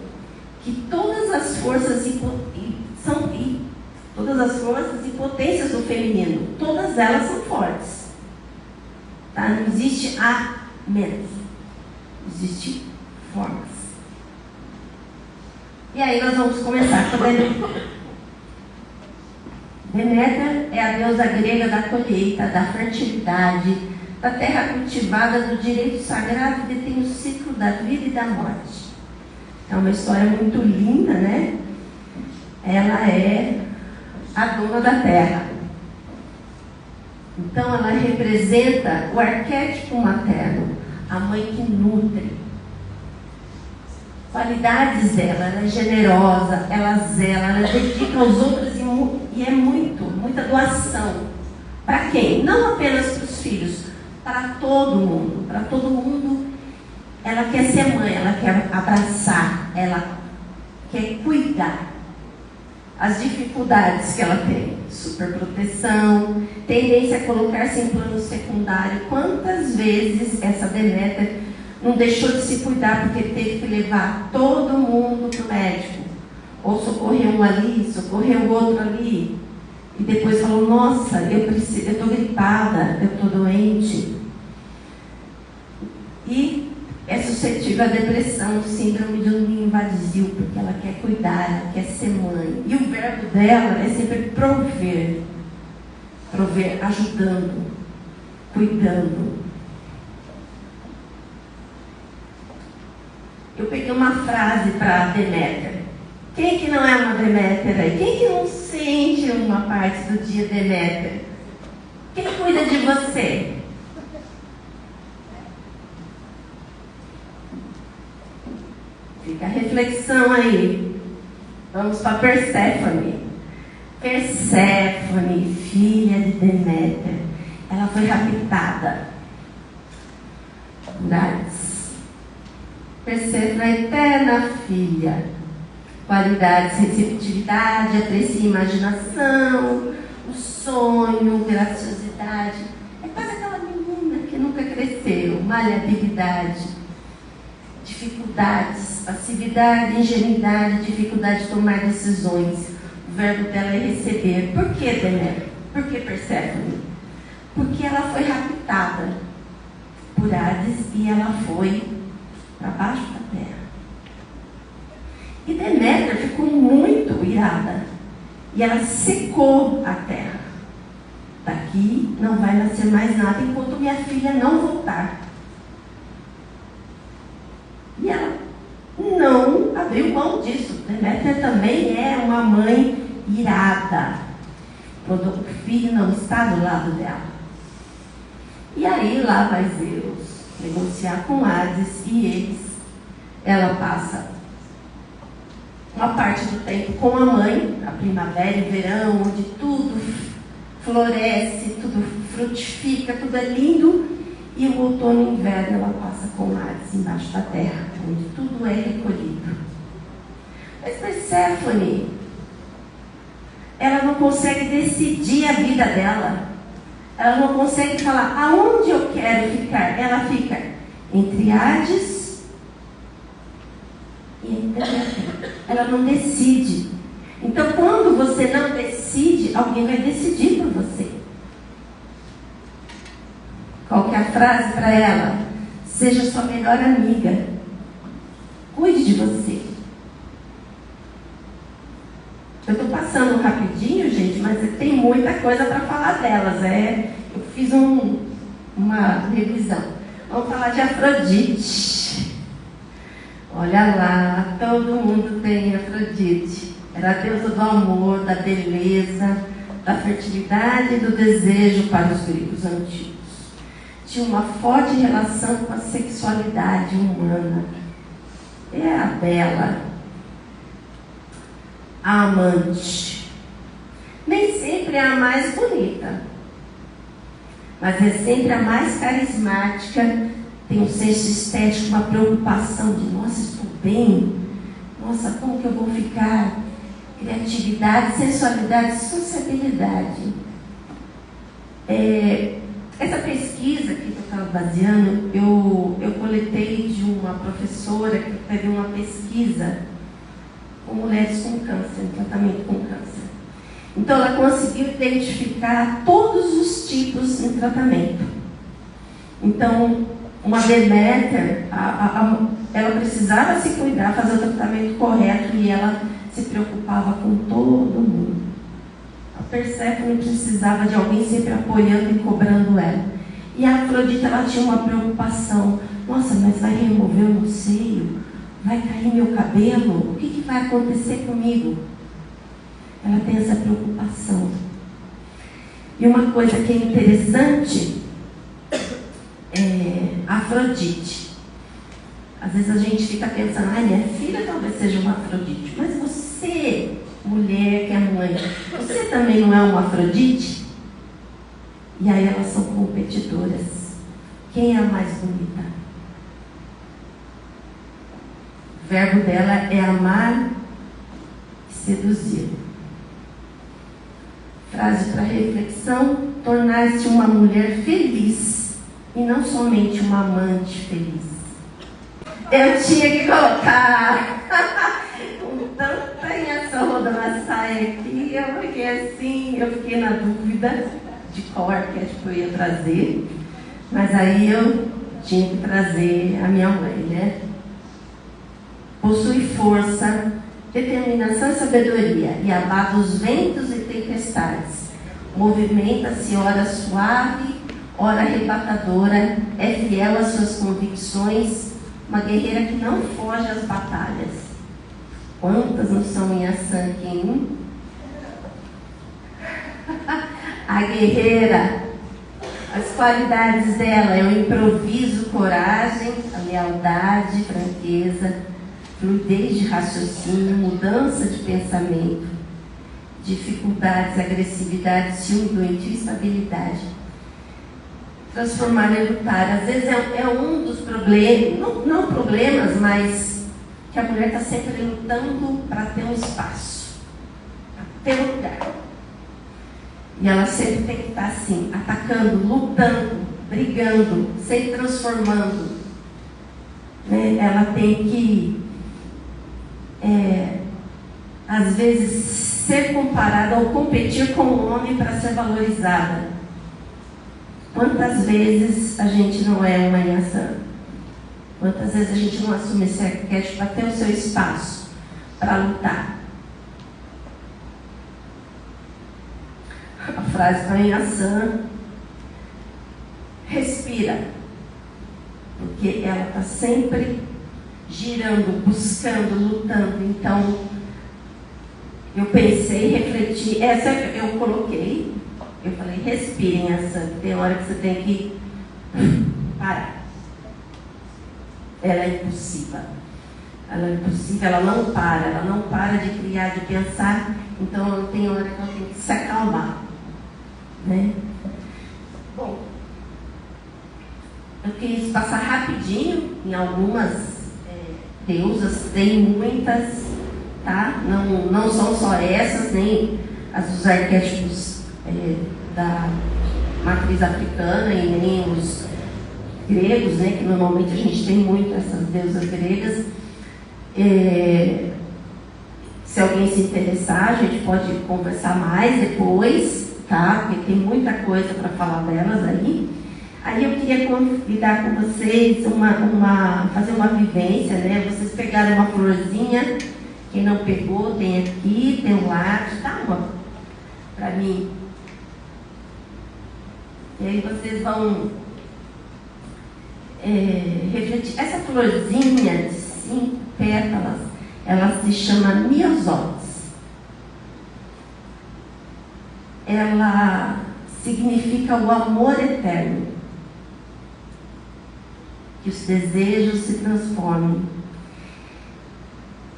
que todas as forças e potências do feminino, todas elas são fortes. Tá? Não existe a menos. Existe formas. E aí nós vamos começar com Deméter. Deméter é a deusa grega da colheita, da fertilidade, da terra cultivada, do direito sagrado que tem o ciclo da vida e da morte. É uma história muito linda, né? Ela é a dona da terra. Então ela representa o arquétipo materno, a mãe que nutre. Qualidades dela, ela é generosa, ela zela, ela dedica aos outros e é muita doação. Para quem? Não apenas para os filhos, para todo mundo. Para todo mundo, ela quer ser mãe, ela quer abraçar, ela quer cuidar. As dificuldades que ela tem, superproteção, tendência a colocar-se em plano secundário. Quantas vezes essa Deméter não deixou de se cuidar porque teve que levar todo mundo para o médico? Ou socorreu um ali, socorreu o outro ali. E depois falou, nossa, eu estou gripada, eu estou doente. E é suscetível à depressão, síndrome de um ninho vazio, porque ela quer cuidar, ela quer ser mãe. E o verbo dela é sempre prover. Prover, ajudando, cuidando. Eu peguei uma frase para Deméter. Quem que não é uma Deméter aí? Quem que não sente uma parte do dia Deméter? Quem cuida de você? Fica a reflexão aí. Vamos para Perséfone. Perséfone, filha de Deméter. Ela foi raptada. Hades. Perséfone, a eterna filha. Qualidades, receptividade, aprecia a imaginação, o sonho, graciosidade. É quase aquela menina que nunca cresceu. Maleabilidade, dificuldades, passividade, ingenuidade, dificuldade de tomar decisões. O verbo dela é receber. Por que Deméter? Por que Perséfone? Porque ela foi raptada por Hades e ela foi para baixo da terra. E Deméter ficou muito irada. E ela secou a terra. Daqui não vai nascer mais nada enquanto minha filha não voltar. E ela não abriu mão disso. Deméter também é uma mãe irada. Quando o filho não está do lado dela. E aí lá vai Zeus negociar com Hades e ela passa uma parte do tempo com a mãe, a primavera e verão, onde tudo floresce, tudo frutifica, tudo é lindo, e o outono e inverno ela passa com Hades embaixo da terra, onde tudo é recolhido. Mas Perséfone, ela não consegue decidir a vida dela. Ela não consegue falar aonde eu quero ficar. Ela fica entre Hades e Deméter. Ela não decide. Então, quando você não decide, alguém vai decidir por você. Qual que é a frase para ela? Seja sua melhor amiga. Cuide de você. Eu estou passando rapidinho, gente, mas tem muita coisa para falar delas. Eu fiz uma revisão. Vamos falar de Afrodite. Olha lá, todo mundo tem Afrodite. Era a deusa do amor, da beleza, da fertilidade e do desejo para os gregos antigos. Tinha uma forte relação com a sexualidade humana. É a bela, a amante. Nem sempre é a mais bonita, mas é sempre a mais carismática. Tem um senso estético, uma preocupação de, nossa, estou bem, nossa, como que eu vou ficar? Criatividade, sensualidade, sociabilidade. Essa pesquisa que eu estava baseando, eu coletei de uma professora que teve uma pesquisa com mulheres com câncer, em tratamento com câncer. Então ela conseguiu identificar todos os tipos em tratamento. Então, uma Deméter, ela precisava se cuidar, fazer o tratamento correto, e ela se preocupava com todo mundo. A Perséfone precisava de alguém sempre apoiando e cobrando ela. E a Afrodite, ela tinha uma preocupação. Nossa, mas vai remover o meu seio? Vai cair meu cabelo? O que vai acontecer comigo? Ela tem essa preocupação. E uma coisa que é interessante é a Afrodite. Às vezes a gente fica pensando, minha filha talvez seja uma Afrodite. Mas você, mulher que é mãe, você também não é uma Afrodite? E aí elas são competidoras. Quem é a mais bonita? O verbo dela é amar e seduzir. Frase para reflexão: tornar-se uma mulher feliz e não somente uma amante feliz. Eu tinha que colocar com tanta ação rodando a saia aqui, eu fiquei na dúvida de qual arquétipo eu ia trazer, mas aí eu tinha que trazer a minha mãe, né? Possui força, determinação e sabedoria, e abate os ventos e tempestades. Movimenta-se ora suave, ora arrebatadora, é fiel às suas convicções, uma guerreira que não foge às batalhas. Quantas não são minha sangue em mim? A guerreira, as qualidades dela é o improviso, coragem, a lealdade, franqueza, fluidez de raciocínio, mudança de pensamento, dificuldades, agressividade, ciúme doentio e estabilidade. Transformar e lutar. Às vezes é um dos problemas, não problemas, mas que a mulher está sempre lutando para ter um espaço, para ter um lugar. E ela sempre tem que estar assim, atacando, lutando, brigando, sempre transformando. Né? Ela tem que, às vezes, ser comparada ou competir com o homem para ser valorizada. Quantas vezes a gente não é uma Inhaçã? Quantas vezes a gente não assume esse arquétipo para ter o seu espaço, para lutar? A frase para Inhaçã: respira, porque ela está sempre girando, buscando, lutando. Então, eu pensei, refleti, essa eu coloquei, eu falei, respira, Inhaçã, tem hora que você tem que parar. Ela é impulsiva. Ela é impulsiva, ela não para de criar, de pensar. Então, tem hora que ela tem que se acalmar. Né? Bom, eu quis passar rapidinho em algumas deusas, tem muitas, tá? Não são só essas, nem as dos arquétipos da matriz africana e nem os gregos, né? Que normalmente a gente tem muito essas deusas gregas. Se alguém se interessar, a gente pode conversar mais depois, tá? Porque tem muita coisa para falar delas aí. Aí eu queria convidar com vocês, fazer uma vivência, né? Vocês pegaram uma florzinha, quem não pegou, tem aqui, tem um lápis, dá uma para mim. E aí vocês vão refletir. Essa florzinha de 5 pétalas, ela se chama Miosotis. Ela significa o amor eterno. Que os desejos se transformem.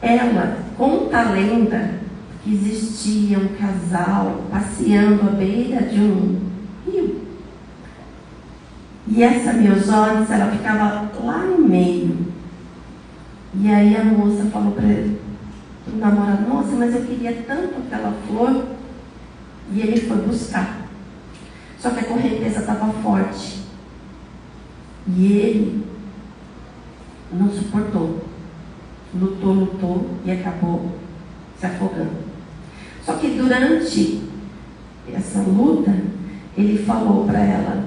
Ela conta a lenda que existia um casal passeando à beira de um rio. E essa Miosotis, ela ficava lá no meio. E aí a moça falou para o namorado: nossa, mas eu queria tanto aquela flor. E ele foi buscar. Só que a correnteza estava forte. E ele não suportou. Lutou e acabou se afogando. Só que durante essa luta, ele falou para ela: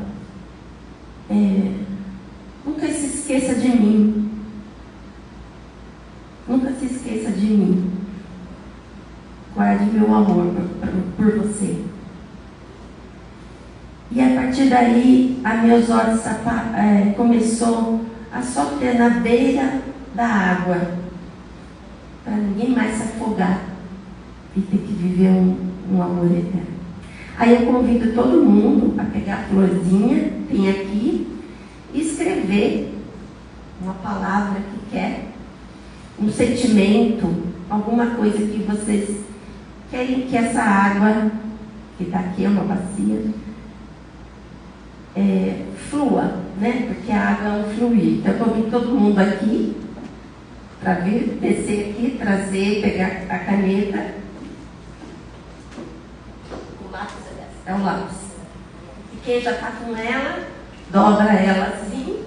nunca se esqueça de mim. Nunca se esqueça de mim. Guarde meu amor por você. E a partir daí, a Miosotis começou a só ter na beira da água, para ninguém mais se afogar e ter que viver um amor eterno. Aí eu convido todo mundo a pegar a florzinha, tem aqui, e escrever uma palavra que quer, um sentimento, alguma coisa que vocês querem que essa água, que está aqui é uma bacia, flua, né? Porque a água é um fluir. Então eu convido todo mundo aqui para vir, descer aqui, trazer, pegar a caneta. O lápis é o lápis. E quem já está com ela, dobra ela assim.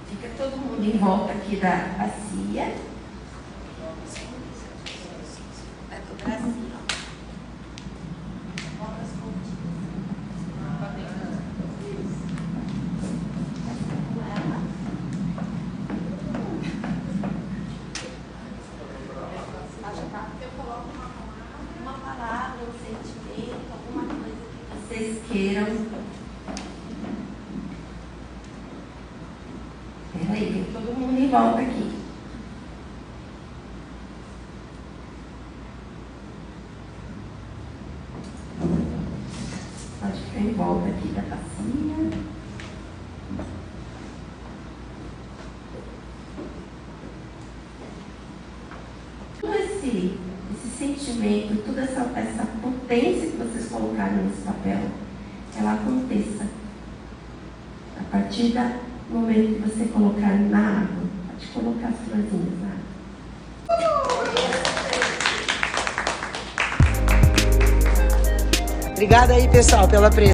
Fica todo mundo em volta aqui da bacia. Vai dobrar assim, ó. Bota as pontinhas. Uma palavra, um sentimento, alguma coisa que vocês queiram. Peraí, tem todo mundo em volta aqui. Pode ficar em volta aqui da bacia. Todo esse sentimento, toda essa potência que vocês colocaram nesse papel, ela aconteça a partir do momento que você colocar na água. Pode colocar as florzinhas na água. Obrigada aí, pessoal, pela presença.